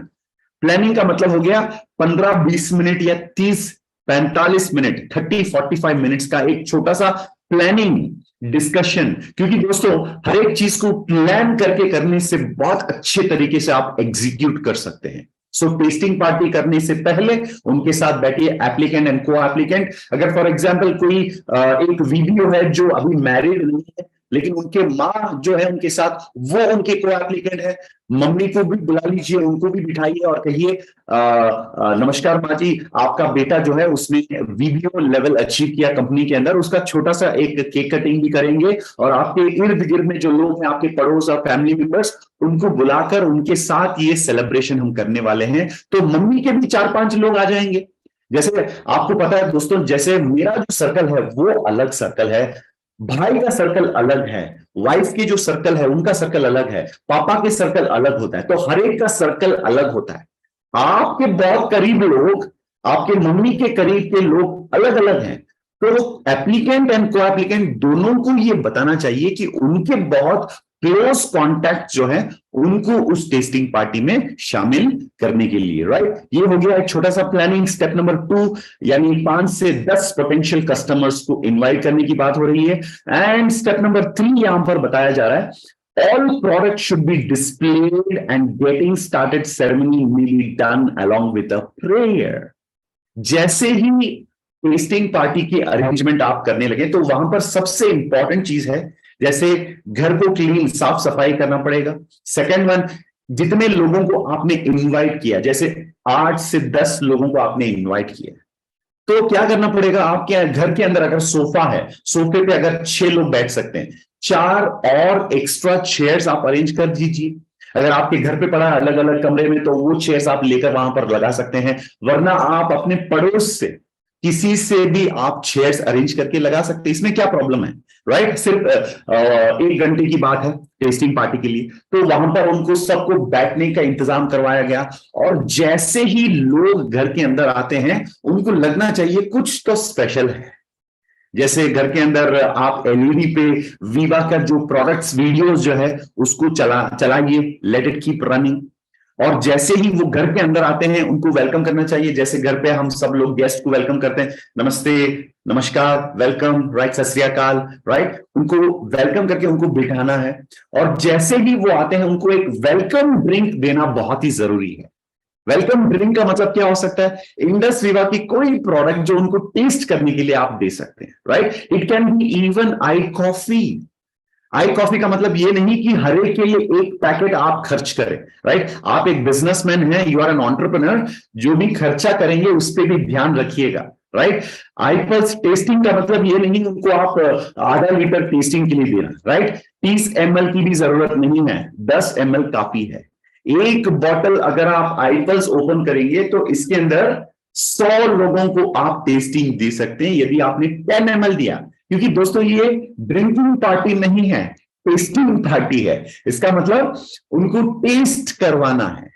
प्लानिंग का मतलब हो गया 15-20 मिनट या 30-45 मिनट, 30-45 मिनट्स का एक छोटा सा प्लानिंग डिस्कशन। क्योंकि दोस्तों, हर एक चीज को प्लान करके करने से बहुत अच्छे तरीके से आप एग्जीक्यूट कर सकते हैं। सो टेस्टिंग पार्टी करने से पहले उनके साथ बैठिए, एप्लीकेंट एंड को एप्लीकेंट। अगर फॉर एग्जांपल कोई एक वीडियो है जो अभी मैरिड नहीं है, लेकिन उनके माँ जो है उनके साथ, वो उनके को एप्लीकेंट है, मम्मी को भी बुला लीजिए, उनको भी बिठाइए और कहिए नमस्कार माँ जी, आपका बेटा जो है उसने वीडियो लेवल अचीव किया कंपनी के अंदर। उसका छोटा सा एक केक कटिंग भी करेंगे और आपके इर्द गिर्द में जो लोग हैं, आपके पड़ोस और फैमिली मेंबर्स, उनको बुलाकर उनके साथ ये सेलिब्रेशन हम करने वाले हैं। तो मम्मी के भी 4-5 लोग आ जाएंगे। जैसे आपको पता है दोस्तों, जैसे मेरा जो सर्कल है वो अलग सर्कल है, भाई का सर्कल अलग है, वाइफ की जो सर्कल है उनका सर्कल अलग है, पापा के सर्कल अलग होता है। तो हर एक का सर्कल अलग होता है। आपके बहुत करीब लोग, आपके मम्मी के करीब के लोग अलग अलग हैं। तो एप्लीकेंट एंड को एप्लीकेंट दोनों को ये बताना चाहिए कि उनके बहुत क्लोज कॉन्टैक्ट जो है उनको उस टेस्टिंग पार्टी में शामिल करने के लिए, राइट। ये हो गया एक छोटा सा प्लानिंग। स्टेप नंबर 2, यानी 5 से 10 पोटेंशियल कस्टमर्स को इनवाइट करने की बात हो रही है। एंड स्टेप नंबर 3 यहां पर बताया जा रहा है, all products should be displayed and getting started ceremony may be done along with a prayer। जैसे ही टेस्टिंग पार्टी की अरेंजमेंट आप करने लगे तो वहां पर सबसे इंपॉर्टेंट चीज है, जैसे घर को क्लीन, साफ सफाई करना पड़ेगा। सेकेंड वन, जितने लोगों को आपने इनवाइट किया, जैसे 8 से 10 लोगों को आपने इनवाइट किया, तो क्या करना पड़ेगा? आपके घर के अंदर अगर सोफा है, सोफे पे अगर 6 लोग बैठ सकते हैं, 4 और एक्स्ट्रा चेयर्स आप अरेंज कर दीजिए। अगर आपके घर पे पड़ा है अलग अलग कमरे में, तो वो चेयर्स आप लेकर वहां पर लगा सकते हैं। वरना आप अपने पड़ोस से किसी से भी आप चेयर्स अरेंज करके लगा सकते हैं। इसमें क्या प्रॉब्लम है, राइट। सिर्फ 1 घंटे की बात है टेस्टिंग पार्टी के लिए। तो वहां पर उनको सबको बैठने का इंतजाम करवाया गया और जैसे ही लोग घर के अंदर आते हैं उनको लगना चाहिए कुछ तो स्पेशल है। जैसे घर के अंदर आप एलईडी पे वीवा का जो प्रोडक्ट्स वीडियोस जो है उसको चलाइए, लेट इट कीप रनिंग। और जैसे ही वो घर के अंदर आते हैं उनको वेलकम करना चाहिए। जैसे घर पे हम सब लोग गेस्ट को वेलकम करते हैं, नमस्ते, नमस्कार, वेलकम, राइट, सत श्री अकाल, राइट। उनको वेलकम करके उनको बिठाना है। और जैसे ही वो आते हैं उनको एक वेलकम ड्रिंक देना बहुत ही जरूरी है। वेलकम ड्रिंक का मतलब क्या हो सकता है? इंडस वीवा की कोई प्रोडक्ट जो उनको टेस्ट करने के लिए आप दे सकते हैं, right. It can be even I coffee. I coffee का मतलब ये नहीं कि हर एक के लिए एक पैकेट आप खर्च करें, राइट। आप एक बिजनेसमैन हैं, यू आर एन एंटरप्रेन्योर, जो भी खर्चा करेंगे उस पर भी ध्यान रखिएगा, राइट। आई प्लस टेस्टिंग का मतलब ये नहीं उनको आप आधा लीटर टेस्टिंग के लिए देना, राइट। 30 ml की भी जरूरत नहीं है, 10 ml काफी है। एक बॉटल अगर आप आईपल्स ओपन करेंगे तो इसके अंदर 100 लोगों को आप टेस्टिंग दे सकते हैं यदि आपने 10 ml दिया। क्योंकि दोस्तों ये ड्रिंकिंग पार्टी नहीं है, टेस्टिंग पार्टी है। इसका मतलब उनको टेस्ट करवाना है,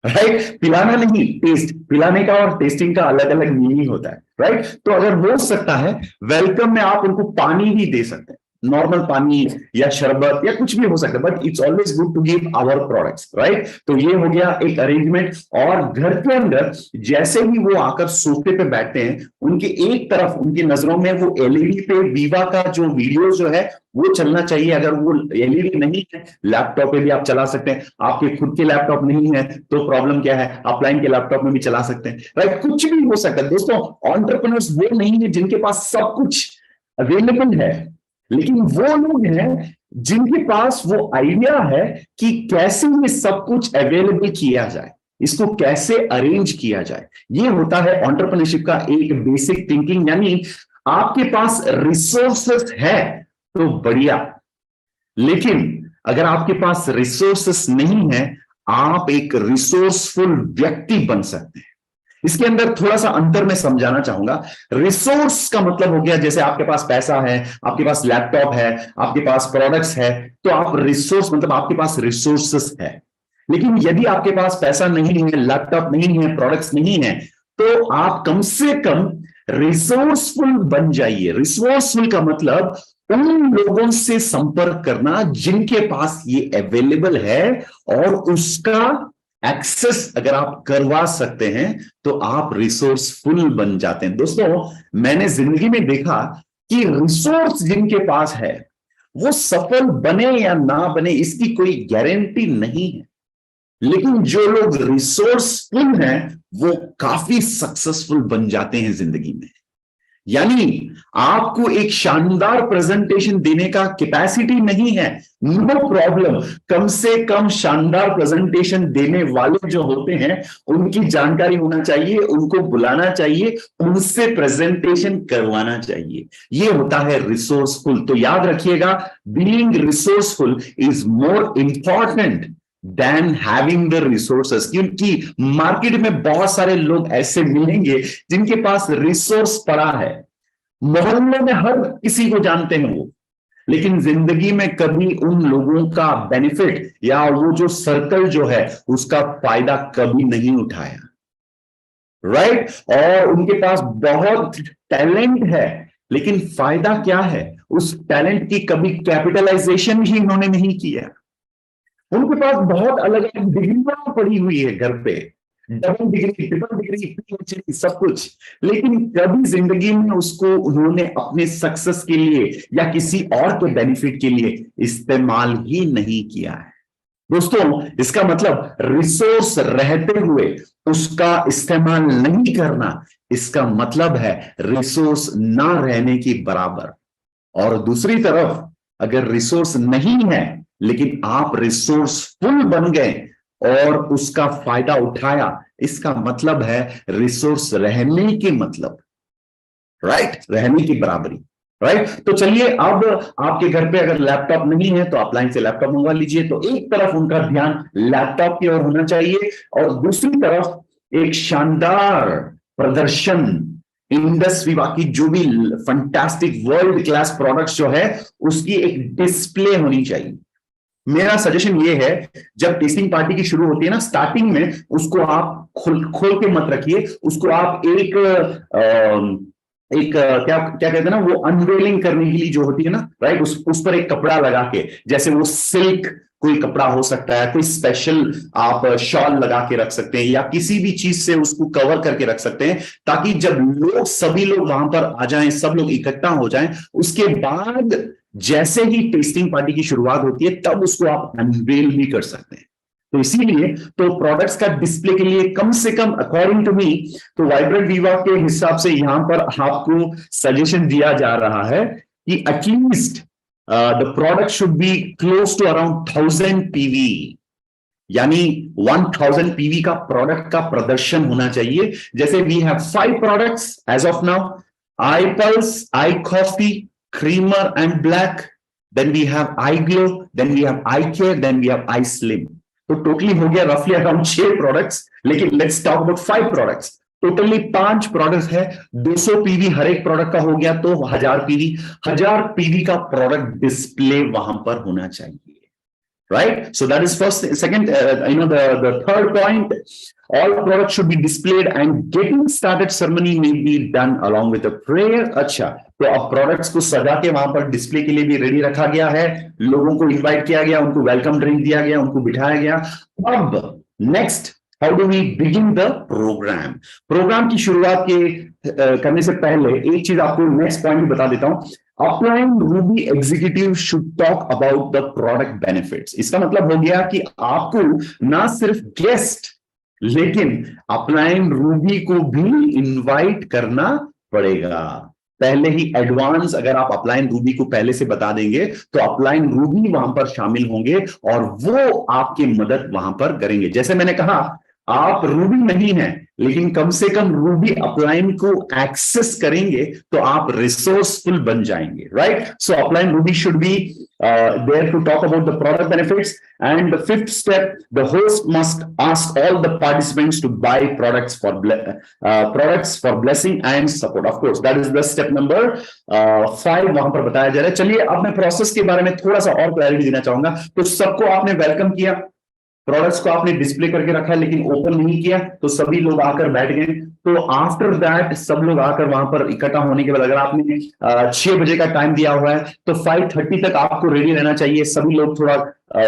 राइट। पिलाना नहीं, टेस्ट। पिलाने का और टेस्टिंग का अलग अलग मीनिंग होता है, राइट। तो अगर हो सकता है वेलकम में आप उनको पानी भी दे सकते हैं, नॉर्मल पानी या शरबत या कुछ भी हो सकता है, but it's always good to give our products, right. तो ये हो गया एक अरेंजमेंट। और घर के अंदर जैसे ही वो आकर सोफे पे बैठते हैं, उनके एक तरफ उनकी नजरों में वो एलईडी पे वीवा का जो वीडियो जो है वो चलना चाहिए। अगर वो एलईडी नहीं है, लैपटॉप पे भी आप चला सकते हैं। आपके खुद के लैपटॉप नहीं है तो प्रॉब्लम क्या है, आप लाइन के लैपटॉप में भी चला सकते हैं, राइट। कुछ भी हो सकता है दोस्तों। एंटरप्रेन्योर्स वो नहीं है जिनके पास सब कुछ अवेलेबल है, लेकिन वो लोग हैं जिनके पास वो आइडिया है कि कैसे ये सब कुछ अवेलेबल किया जाए, इसको कैसे अरेंज किया जाए। ये होता है एंटरप्रेन्योरशिप का एक बेसिक थिंकिंग। यानी आपके पास रिसोर्सेस है तो बढ़िया, लेकिन अगर आपके पास रिसोर्सेस नहीं है, आप एक रिसोर्सफुल व्यक्ति बन सकते हैं। इसके अंदर थोड़ा सा अंतर मैं समझाना चाहूंगा। रिसोर्स का मतलब हो गया जैसे आपके पास पैसा है, आपके पास लैपटॉप है, आपके पास प्रोडक्ट्स है, तो आप रिसोर्स मतलब आपके पास रिसोर्सेस है। लेकिन यदि आपके पास पैसा नहीं है, लैपटॉप नहीं है, प्रोडक्ट्स नहीं है, तो आप कम से कम रिसोर्सफुल बन जाइए। रिसोर्सफुल का मतलब उन लोगों से संपर्क करना जिनके पास ये अवेलेबल है, और उसका एक्सेस अगर आप करवा सकते हैं तो आप रिसोर्सफुल बन जाते हैं। दोस्तों, मैंने जिंदगी में देखा कि रिसोर्स जिनके पास है वो सफल बने या ना बने इसकी कोई गारंटी नहीं है, लेकिन जो लोग रिसोर्सफुल हैं वो काफी सक्सेसफुल बन जाते हैं जिंदगी में। यानी आपको एक शानदार प्रेजेंटेशन देने का कैपेसिटी नहीं है, नो प्रॉब्लम, कम से कम शानदार प्रेजेंटेशन देने वाले जो होते हैं उनकी जानकारी होना चाहिए, उनको बुलाना चाहिए, उनसे प्रेजेंटेशन करवाना चाहिए। ये होता है रिसोर्सफुल। तो याद रखिएगा, being resourceful is more important than having the resources. क्योंकि मार्केट में बहुत सारे लोग ऐसे मिलेंगे जिनके पास रिसोर्स पड़ा है, मोहल्ले में हर किसी को जानते हैं वो, लेकिन जिंदगी में कभी उन लोगों का बेनिफिट या वो जो सर्कल जो है उसका फायदा कभी नहीं उठाया, राइट? और उनके पास बहुत टैलेंट है, लेकिन फायदा क्या है? उस टैलेंट की कभी कैपिटलाइजेशन ही इन्होंने नहीं किया। उनके पास बहुत अलग अलग डिग्रियां पड़ी हुई है घर पे, double degree, triple degree, PhD, सब कुछ, लेकिन कभी जिंदगी में उसको उन्होंने अपने सक्सेस के लिए या किसी और के बेनिफिट के लिए इस्तेमाल ही नहीं किया है। दोस्तों, इसका मतलब रिसोर्स रहते हुए उसका इस्तेमाल नहीं करना, इसका मतलब है रिसोर्स ना रहने की बराबर। और दूसरी तरफ अगर रिसोर्स नहीं है लेकिन आप रिसोर्सफुल बन गए और उसका फायदा उठाया, इसका मतलब है रिसोर्स रहने के मतलब, राइट? रहने की बराबरी, राइट? तो चलिए, अब आपके घर पे अगर लैपटॉप नहीं है तो आप लाइन से लैपटॉप मंगवा लीजिए। तो एक तरफ उनका ध्यान लैपटॉप की ओर होना चाहिए और दूसरी तरफ एक शानदार प्रदर्शन, इंडस विवा की जो भी फंटास्टिक वर्ल्ड क्लास प्रोडक्ट्स जो है उसकी एक डिस्प्ले होनी चाहिए। मेरा सजेशन ये है, जब टेस्टिंग पार्टी की शुरू होती है ना, स्टार्टिंग में उसको आप खोल के मत रखिए, उसको आप क्या क्या कहते हैं ना, वो अनवेलिंग करने के लिए जो होती है ना, राइट, उस पर एक कपड़ा लगा के, जैसे वो सिल्क कोई कपड़ा हो सकता है, कोई स्पेशल आप शॉल लगा के रख सकते हैं या किसी भी चीज से उसको कवर करके रख सकते हैं, ताकि जब सभी लोग वहां पर आ जाएं, सब लोग इकट्ठा हो जाएं, उसके बाद जैसे ही टेस्टिंग पार्टी की शुरुआत होती है तब उसको आप अनवेल भी कर सकते हैं। तो इसीलिए तो प्रोडक्ट्स का डिस्प्ले के लिए कम से कम अकॉर्डिंग टू मी, तो वाइब्रेंट विवा के हिसाब से यहां पर आपको सजेशन दिया जा रहा है कि at least the product should be close to around 1000 PV, यानी 1000 पीवी का प्रोडक्ट का प्रदर्शन होना चाहिए। जैसे we have 5 products as of now, iPulse, iCoffee, creamer and black, then we have eye glow, then we have eye care, then we have eye slim. तो totally हो गया रफली अराउंड 6 प्रोडक्ट्स, लेकिन let's talk about 5 products. Totally 5 products है, 200 PV हर एक product का हो गया, तो 1000 पीवी का प्रोडक्ट डिस्प्ले वहां पर होना चाहिए, right? So that is first. Second, the third point, all products should be displayed and getting started ceremony may be done along with a prayer. अच्छा, तो अब प्रोडक्ट्स को सजा के वहां पर डिस्प्ले के लिए भी रेडी रखा गया है, लोगों को इनवाइट किया गया, उनको वेलकम ड्रिंक दिया गया, उनको बिठाया गया। अब next, how do we begin the program? Program की शुरुआत करने से पहले एक चीज आपको नेक्स्ट पॉइंट बता देता हूं। Upline Ruby executive should talk about the product benefits. इसका मतलब हो गया कि आपको ना सिर्फ गेस्ट, लेकिन अपलाइन रूबी को भी इनवाइट करना पड़ेगा। पहले ही एडवांस अगर आप अपलाइन रूबी को पहले से बता देंगे तो अपलाइन रूबी वहां पर शामिल होंगे और वो आपकी मदद वहां पर करेंगे। जैसे मैंने कहा, आप रूबी नहीं है लेकिन कम से कम रूबी अपलाइन को एक्सेस करेंगे तो आप रिसोर्सफुल बन जाएंगे, right? So upline Ruby should be there to talk about the product benefits. And the fifth step, the host must ask all the participants to buy products for blessing and support. Of course, that is the step number 5 वहां पर बताया जा रहा है. चलिए अब मैं process के बारे में थोड़ा सा और क्लैरिटी देना चाहूंगा. तो सबको आपने वेलकम किया, प्रोडक्ट्स को आपने डिस्प्ले करके रखा है लेकिन ओपन नहीं किया, तो सभी लोग आकर बैठ गए. तो आफ्टर दैट सब लोग आकर वहां पर इकट्ठा होने के बाद, अगर आपने 6 बजे का टाइम दिया हुआ है तो 5:30 तक आपको रेडी रहना चाहिए. सभी लोग थोड़ा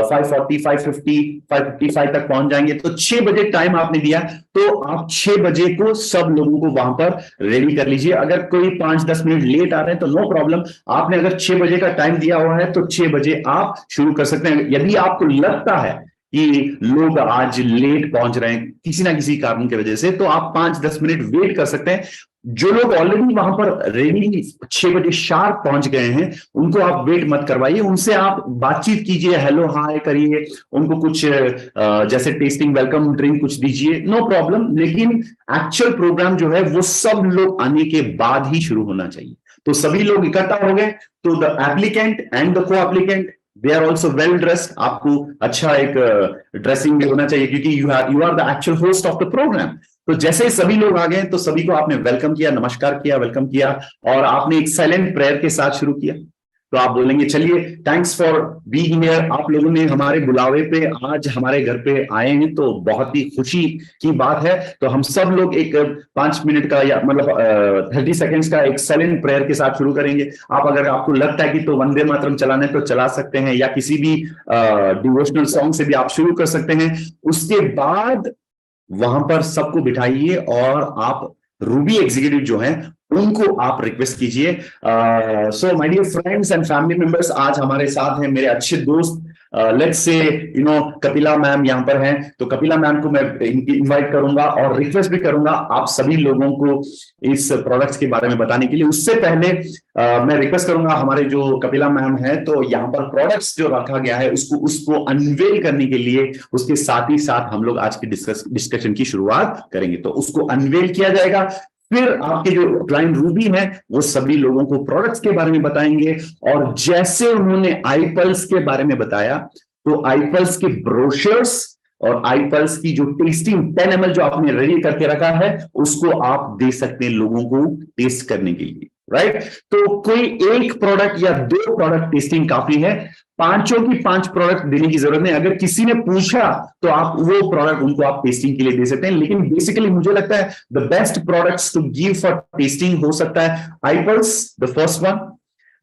5:40, 5:50, 5:55 तक पहुंच जाएंगे. तो 6 बजे टाइम आपने दिया, तो आप 6 बजे को सब लोगों को वहां पर रेडी कर लीजिए. अगर कोई 5-10 मिनट लेट आ रहे हैं तो नो प्रॉब्लम. आपने अगर 6 बजे का टाइम दिया हुआ है तो 6 बजे आप शुरू कर सकते हैं. यदि आपको लगता है कि लोग आज लेट पहुंच रहे हैं किसी ना किसी कारण की वजह से, तो आप 5-10 मिनट वेट कर सकते हैं. जो लोग ऑलरेडी वहां पर रेडी 6 बजे शार्प पहुंच गए हैं, उनको आप वेट मत करवाइए. उनसे आप बातचीत कीजिए, हेलो हाय करिए, उनको कुछ जैसे टेस्टिंग वेलकम ड्रिंक कुछ दीजिए, नो प्रॉब्लम. लेकिन एक्चुअल प्रोग्राम जो है वो सब लोग आने के बाद ही शुरू होना चाहिए. तो सभी लोग इकट्ठा हो गए, तो the applicant and the co applicant they are also well dressed. आपको अच्छा एक ड्रेसिंग भी होना चाहिए क्योंकि you are the actual host of the program. तो जैसे सभी लोग आ गए तो सभी को आपने वेलकम किया, नमस्कार किया, वेलकम किया, और आपने एक साइलेंट प्रेयर के साथ शुरू किया. तो आप बोलेंगे चलिए थैंक्स फॉर बीइंग हियर. आप लोगों ने हमारे बुलावे पे आज हमारे घर पे आए हैं तो बहुत ही खुशी की बात है. तो हम सब लोग एक 5 मिनट का या मतलब 30 सेकेंड्स का एक साइलेंट प्रेयर के साथ शुरू करेंगे. आप अगर आपको लगता है कि तो वंदे मातरम चलाना है तो चला सकते हैं, या किसी भी डिवोशनल सॉन्ग से भी आप शुरू कर सकते हैं. उसके बाद वहां पर सबको बिठाइए और आप रूबी एग्जीक्यूटिव जो हैं उनको आप रिक्वेस्ट कीजिए. So my dear friends and family members, आज हमारे साथ हैं मेरे अच्छे दोस्त, लेट्स से कपिला मैम यहाँ पर हैं. तो कपिला मैम को मैं इनवाइट करूंगा और रिक्वेस्ट भी करूंगा आप सभी लोगों को इस प्रोडक्ट्स के बारे में बताने के लिए. उससे पहले मैं रिक्वेस्ट करूंगा हमारे जो कपिला मैम है, तो यहाँ पर प्रोडक्ट्स जो रखा गया है उसको अनवेल करने के लिए उसके साथ ही साथ हम लोग आज की डिस्कशन की शुरुआत करेंगे. तो उसको अनवेल किया जाएगा, फिर आपके जो क्लाइंट रूबी है वो सभी लोगों को प्रोडक्ट्स के बारे में बताएंगे. और जैसे उन्होंने आईपल्स के बारे में बताया, तो आईपल्स के ब्रोशर्स और आईपल्स की जो टेस्टिंग 10 ml जो आपने रेडी करके रखा है उसको आप दे सकते हैं लोगों को टेस्ट करने के लिए, राइट. तो कोई एक प्रोडक्ट या 2 प्रोडक्ट टेस्टिंग काफी है, 5 की 5 प्रोडक्ट देने की जरूरत नहीं. अगर किसी ने पूछा तो आप वो प्रोडक्ट उनको आप टेस्टिंग के लिए दे सकते हैं. लेकिन बेसिकली मुझे लगता है the best products to give for testing हो सकता है आईपल्स, द फर्स्ट वन.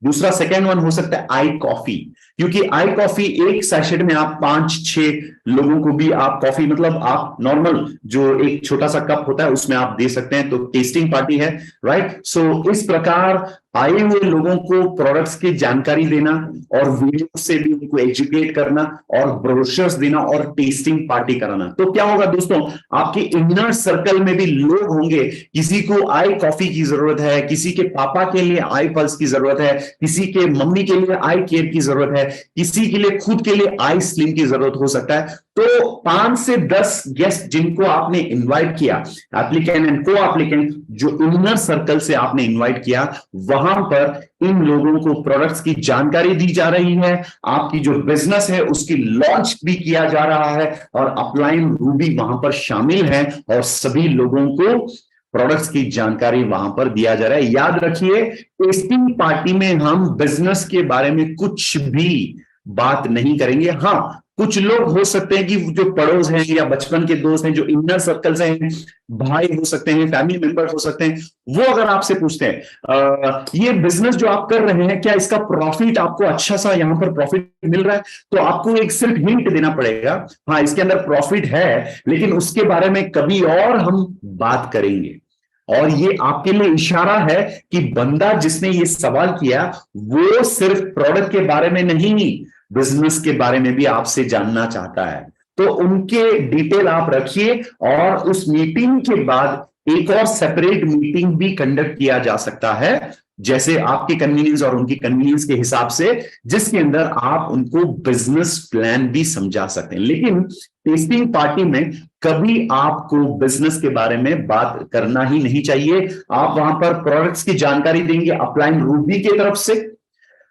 दूसरा सेकेंड वन हो सकता है आई कॉफी, क्योंकि आई कॉफी एक सैशेट में आप 5-6 लोगों को भी आप कॉफी, मतलब आप नॉर्मल जो एक छोटा सा कप होता है उसमें आप दे सकते हैं. तो टेस्टिंग पार्टी है, राइट. सो इस प्रकार आए हुए लोगों को प्रोडक्ट्स की जानकारी देना और वीडियो से भी उनको एजुकेट करना और ब्रोशर्स देना और टेस्टिंग पार्टी कराना. तो क्या होगा दोस्तों, आपके इनर सर्कल में भी लोग होंगे, किसी को आई कॉफी की जरूरत है, किसी के पापा के लिए आई पल्स की जरूरत है, किसी के मम्मी के लिए आई केयर की जरूरत है, किसी के लिए खुद के लिए आई स्लिम की जरूरत हो सकता है. तो 5 से 10 गेस्ट जिनको आपने इनवाइट किया, एप्लीकेंट एंड को एप्लीकेंट, जो इनर सर्कल से आपने इनवाइट किया, वहां पर इन लोगों को प्रोडक्ट्स की जानकारी दी जा रही है, आपकी जो बिजनेस है उसकी लॉन्च भी किया जा रहा है, और अपलाइन रूबी वहां पर शामिल है और सभी लोगों को प्रोडक्ट्स की जानकारी वहां पर दिया जा रहा है. याद रखिए, टेस्टिंग पार्टी में हम बिजनेस के बारे में कुछ भी बात नहीं करेंगे. हाँ, कुछ लोग हो सकते हैं कि जो पड़ोस हैं या बचपन के दोस्त हैं, जो इनर सर्कल से हैं, भाई हो सकते हैं, फैमिली मेंबर हो सकते हैं, वो अगर आपसे पूछते हैं ये बिजनेस जो आप कर रहे हैं क्या इसका प्रॉफिट आपको अच्छा सा यहां पर प्रॉफिट मिल रहा है, तो आपको एक सिर्फ हिंट देना पड़ेगा, हाँ इसके अंदर प्रॉफिट है, लेकिन उसके बारे में कभी और हम बात करेंगे. और ये आपके लिए इशारा है कि बंदा जिसने ये सवाल किया वो सिर्फ प्रोडक्ट के बारे में नहीं, बिजनेस के बारे में भी आपसे जानना चाहता है. तो उनके डिटेल आप रखिए, और उस मीटिंग के बाद एक और सेपरेट मीटिंग भी कंडक्ट किया जा सकता है, जैसे आपके कन्वीनियंस और उनकी कन्वीनियंस के हिसाब से, जिसके अंदर आप उनको बिजनेस प्लान भी समझा सकते हैं. लेकिन टेस्टिंग पार्टी में कभी आपको बिजनेस के बारे में बात करना ही नहीं चाहिए. आप वहां पर प्रोडक्ट्स की जानकारी देंगे अपलाइन रूबी की तरफ से,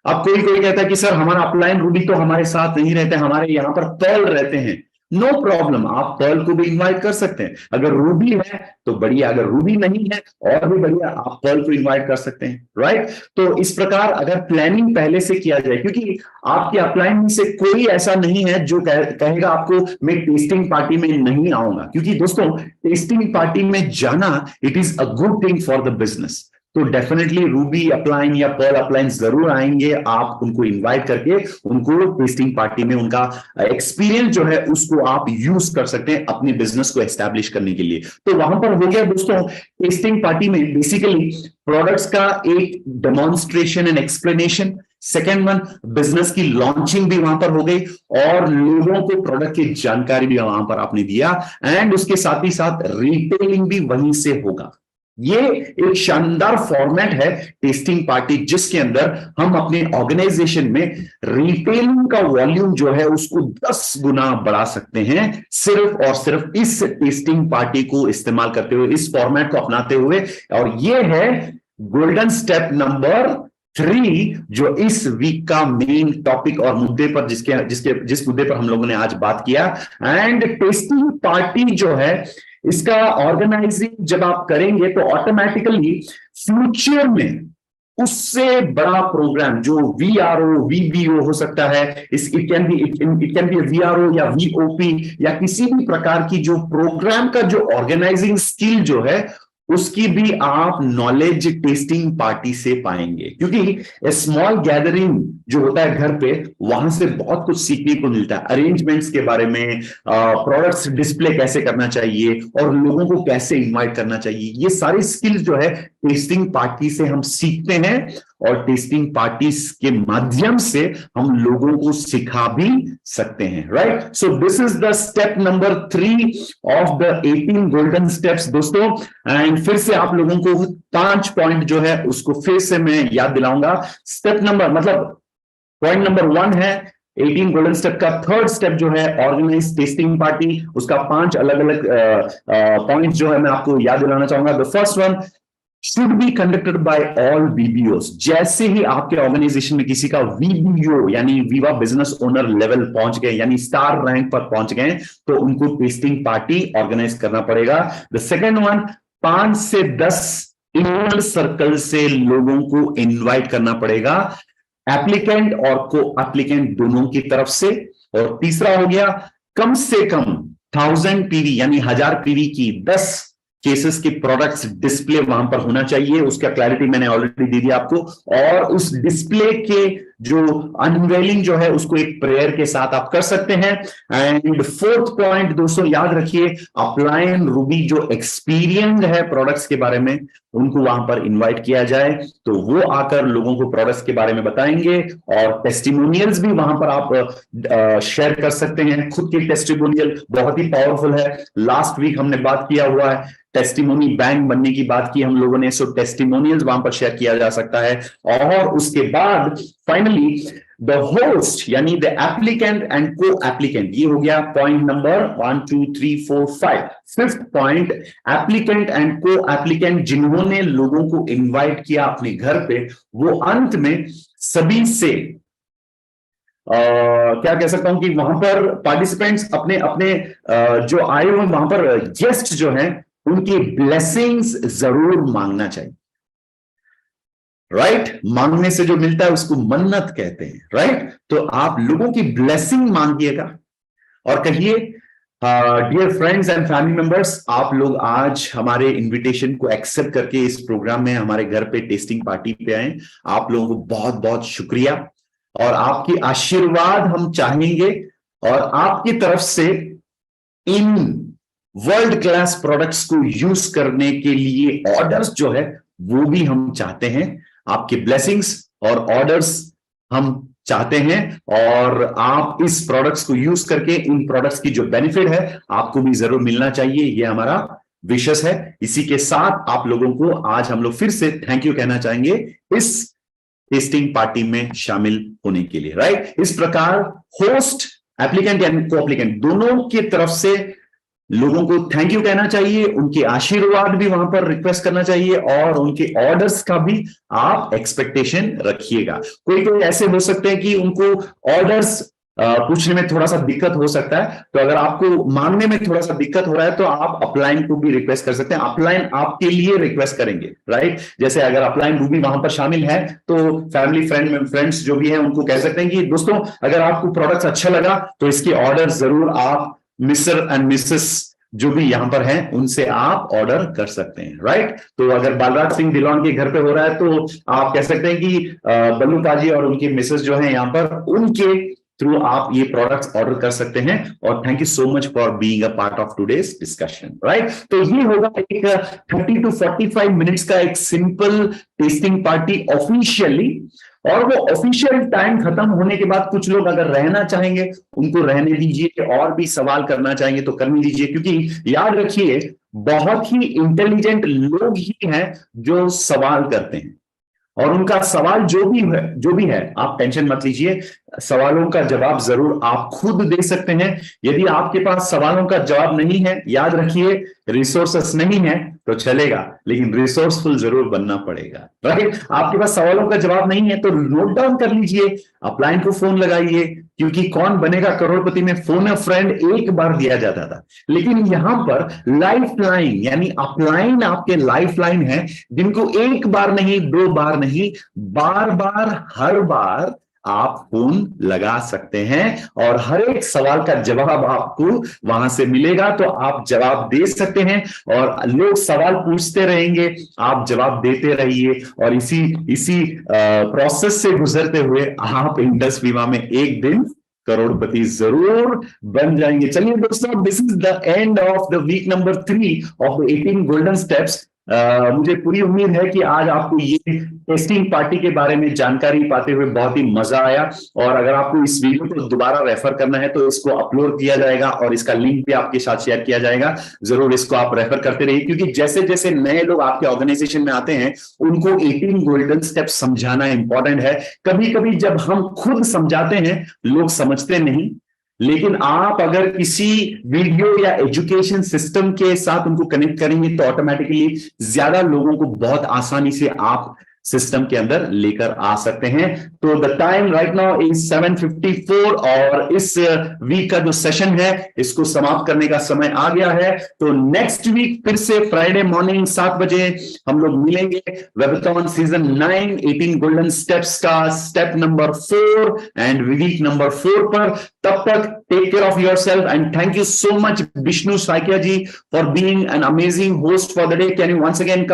अब कोई कोई कहता है कि सर हमारा अपलाइन रूबी तो हमारे साथ नहीं रहते, हमारे यहाँ पर पर्ल रहते हैं। नो प्रॉब्लम, आप पर्ल को भी इनवाइट कर सकते हैं। अगर रूबी है तो बढ़िया, अगर रूबी नहीं है और भी बढ़िया, आप पर्ल को इनवाइट कर सकते हैं, राइट। तो इस प्रकार अगर प्लानिंग पहले से किया जाए, क्योंकि आपके अपलाइन में से कोई ऐसा नहीं है जो कहेगा आपको मैं टेस्टिंग पार्टी में नहीं आऊंगा, क्योंकि दोस्तों टेस्टिंग पार्टी में जाना it is a good thing for the business. तो डेफिनेटली रूबी अपलाइन या पर्ल अपलाइन जरूर आएंगे, आप उनको इनवाइट करके उनको टेस्टिंग पार्टी में उनका एक्सपीरियंस जो है उसको आप यूज कर सकते हैं अपने बिजनेस को एस्टैब्लिश करने के लिए। तो वहां पर हो गया दोस्तों, टेस्टिंग पार्टी में बेसिकली प्रोडक्ट्स का एक demonstration and explanation, second one business की लॉन्चिंग भी वहां पर हो गई, और लोगों को प्रोडक्ट की जानकारी भी वहां पर आपने दिया, एंड उसके साथ ही साथ रिटेलिंग भी वहीं से होगा। ये एक शानदार फॉर्मेट है टेस्टिंग पार्टी, जिसके अंदर हम अपने ऑर्गेनाइजेशन में रिटेलिंग का वॉल्यूम जो है उसको 10 गुना बढ़ा सकते हैं, सिर्फ और सिर्फ इस टेस्टिंग पार्टी को इस्तेमाल करते हुए, इस फॉर्मेट को अपनाते हुए। और ये है गोल्डन स्टेप नंबर 3, जो इस वीक का मेन टॉपिक और मुद्दे पर जिस मुद्दे पर हम लोगों ने आज बात किया। एंड टेस्टिंग पार्टी जो है, इसका ऑर्गेनाइजिंग जब आप करेंगे तो ऑटोमेटिकली फ्यूचर में उससे बड़ा प्रोग्राम जो VRO VBO हो सकता है, इट कैन बी VRO या VOP या किसी भी प्रकार की जो प्रोग्राम का जो ऑर्गेनाइजिंग स्किल जो है उसकी भी आप नॉलेज टेस्टिंग पार्टी से पाएंगे। क्योंकि स्मॉल गैदरिंग जो होता है घर पे, वहां से बहुत कुछ सीखने को मिलता है, अरेंजमेंट्स के बारे में, प्रोडक्ट्स डिस्प्ले कैसे करना चाहिए और लोगों को कैसे इनवाइट करना चाहिए, ये सारी स्किल्स जो है टेस्टिंग पार्टी से हम सीखते हैं, और टेस्टिंग पार्टीज के माध्यम से हम लोगों को सिखा भी सकते हैं, right. So this is the step number 3 of the 18 golden steps दोस्तों। एंड फिर से आप लोगों को 5 पॉइंट जो है उसको फिर से मैं याद दिलाऊंगा। स्टेप नंबर मतलब पॉइंट नंबर 1 है 18 गोल्डन स्टेप का थर्ड स्टेप जो है ऑर्गेनाइज टेस्टिंग पार्टी, उसका 5 अलग अलग पॉइंट जो है मैं आपको याद दिलाना चाहूंगा। The first one, should be conducted by all VBOs। जैसे ही आपके ऑर्गेनाइजेशन में किसी का VBO यानी विवा बिजनेस ओनर लेवल पहुंच गए, यानी स्टार रैंक पर पहुंच गए, तो उनको टेस्टिंग पार्टी ऑर्गेनाइज करना पड़ेगा। द सेकेंड वन, 5 से 10 इनर सर्कल से लोगों को इनवाइट करना पड़ेगा, एप्लीकेंट और को एप्लीकेंट दोनों की तरफ से। और तीसरा हो गया, कम से कम 1000 PV यानी 1000 PV की 10 केसेस के प्रोडक्ट्स डिस्प्ले वहां पर होना चाहिए। उसका क्लैरिटी मैंने ऑलरेडी दे दिया आपको। और उस डिस्प्ले के जो अनवेलिंग जो है उसको एक प्रेयर के साथ आप कर सकते हैं। एंड फोर्थ पॉइंट दोस्तों याद रखिए, अपलाइन रूबी जो एक्सपीरियंस है प्रोडक्ट्स के बारे में, उनको वहां पर इनवाइट किया जाए, तो वो आकर लोगों को प्रोडक्ट्स के बारे में बताएंगे। और टेस्टिमोनियल्स भी वहां पर आप शेयर कर सकते हैं। खुद की टेस्टिमोनियल बहुत ही पावरफुल है। लास्ट वीक हमने बात किया हुआ है, टेस्टिमोनी बैंक बनने की बात की हम लोगों ने। सो टेस्टिमोनियल्स वहां पर शेयर किया जा सकता है। और उसके बाद फाइनली द होस्ट यानी द एप्लीकेंट एंड को एप्लीकेंट, ये हो गया point number 1 2 3 4 5। Fifth point, applicant and को एप्लीकेंट जिन्होंने लोगों को इनवाइट किया अपने घर पे, वो अंत में सभी से क्या कह सकता हूं कि वहां पर पार्टिसिपेंट्स अपने अपने जो आए हुए वहां पर गेस्ट जो हैं उनकी ब्लेसिंग्स जरूर मांगना चाहिए, राइट। मांगने से जो मिलता है उसको मन्नत कहते हैं, राइट। तो आप लोगों की ब्लेसिंग मांगिएगा और कहिए, dear friends and family members, आप लोग आज हमारे इनविटेशन को एक्सेप्ट करके इस प्रोग्राम में हमारे घर पे टेस्टिंग पार्टी पे आए। आप लोगों को बहुत बहुत शुक्रिया, और आपकी आशीर्वाद हम चाहेंगे, और आपकी तरफ से इन वर्ल्ड क्लास प्रोडक्ट्स को यूज करने के लिए ऑर्डर्स जो है वो भी हम चाहते हैं। आपके ब्लेसिंग्स और ऑर्डर्स हम चाहते हैं, और आप इस प्रोडक्ट्स को यूज करके इन प्रोडक्ट्स की जो बेनिफिट है आपको भी जरूर मिलना चाहिए, ये हमारा विशेष है। इसी के साथ आप लोगों को आज हम लोग फिर से थैंक यू कहना चाहेंगे इस टेस्टिंग पार्टी में शामिल होने के लिए, राइट। इस प्रकार होस्ट, एप्लीकेंट एंड को एप्लीकेंट दोनों की तरफ से लोगों को थैंक यू कहना चाहिए, उनके आशीर्वाद भी वहां पर रिक्वेस्ट करना चाहिए और उनके ऑर्डर्स का भी आप एक्सपेक्टेशन रखिएगा। कोई कोई ऐसे हो सकते हैं कि उनको ऑर्डर्स पूछने में थोड़ा सा दिक्कत हो सकता है, तो अगर आपको मांगने में थोड़ा सा दिक्कत हो रहा है तो आप अपलाइन को भी रिक्वेस्ट कर सकते हैं, अपलाइन आपके लिए रिक्वेस्ट करेंगे, राइट। जैसे अगर अपलाइन रूबी वहां पर शामिल है तो फैमिली फ्रेंड्स जो भी है उनको कह सकते हैं कि दोस्तों अगर आपको प्रोडक्ट अच्छा लगा तो इसके ऑर्डर जरूर आप मिस्टर एंड मिसेस जो भी यहां पर हैं उनसे आप ऑर्डर कर सकते हैं, राइट। तो अगर बालराज सिंह ढिल्लोन के घर पे हो रहा है तो आप कह सकते हैं कि बल्लू ताजी और उनकी मिसेस जो है यहाँ पर उनके थ्रू आप ये प्रोडक्ट्स ऑर्डर कर सकते हैं। और thank you so much for being a part of today's discussion, right. तो ये होगा एक 30 to 45 मिनट्स का एक सिंपल टेस्टिंग पार्टी ऑफिशियली, और वो ऑफिशियल टाइम खत्म होने के बाद कुछ लोग अगर रहना चाहेंगे उनको रहने दीजिए, और भी सवाल करना चाहेंगे तो करने दीजिए, क्योंकि याद रखिए बहुत ही इंटेलिजेंट लोग ही हैं जो सवाल करते हैं, और उनका सवाल जो भी है आप टेंशन मत लीजिए, सवालों का जवाब जरूर आप खुद दे सकते हैं। यदि आपके पास सवालों का जवाब नहीं है, याद रखिए रिसोर्सेस नहीं है तो चलेगा, लेकिन रिसोर्सफुल जरूर बनना पड़ेगा, राइट। आपके पास सवालों का जवाब नहीं है तो नोट डाउन कर लीजिए, अपलाइन को फोन लगाइए, क्योंकि कौन बनेगा करोड़पति में फोन अ फ्रेंड एक बार दिया जाता था, लेकिन यहां पर लाइफ लाइन यानी अपलाइन आपके लाइफ लाइन है, जिनको एक बार नहीं, दो बार नहीं, बार बार हर बार आप फोन लगा सकते हैं, और हर एक सवाल का जवाब आपको वहां से मिलेगा, तो आप जवाब दे सकते हैं, और लोग सवाल पूछते रहेंगे, आप जवाब देते रहिए, और इसी प्रोसेस से गुजरते हुए आप इंडस बीमा में एक दिन करोड़पति जरूर बन जाएंगे। चलिए दोस्तों, this is the end of the week number 3 of the 18 golden steps. मुझे पूरी उम्मीद है कि आज आपको ये टेस्टिंग पार्टी के बारे में जानकारी पाते हुए बहुत ही मजा आया, और अगर आपको इस वीडियो को दोबारा रेफर करना है तो इसको अपलोड किया जाएगा और इसका लिंक भी आपके साथ शेयर किया जाएगा। जरूर इसको आप रेफर करते रहिए, क्योंकि जैसे जैसे नए लोग आपके ऑर्गेनाइजेशन में आते हैं उनको 18 गोल्डन स्टेप्स समझाना इंपॉर्टेंट है। कभी कभी जब हम खुद समझाते हैं लोग समझते नहीं, लेकिन आप अगर किसी वीडियो या एजुकेशन सिस्टम के साथ उनको कनेक्ट करेंगे तो ऑटोमेटिकली ज्यादा लोगों को बहुत आसानी से आप सिस्टम के अंदर लेकर आ सकते हैं। तो the time right now is 7:54, और इस वीक का जो सेशन है इसको समाप्त करने का समय आ गया है। तो नेक्स्ट वीक फिर से फ्राइडे मॉर्निंग 7 बजे हम लोग मिलेंगे वेबथॉन सीजन 9 18 गोल्डन स्टेप्स का step number 4 and week number 4 पर। तब तक take care of yourself and thank you so much Vishnu Saikia ji for being an amazing host for the day. Can you once again come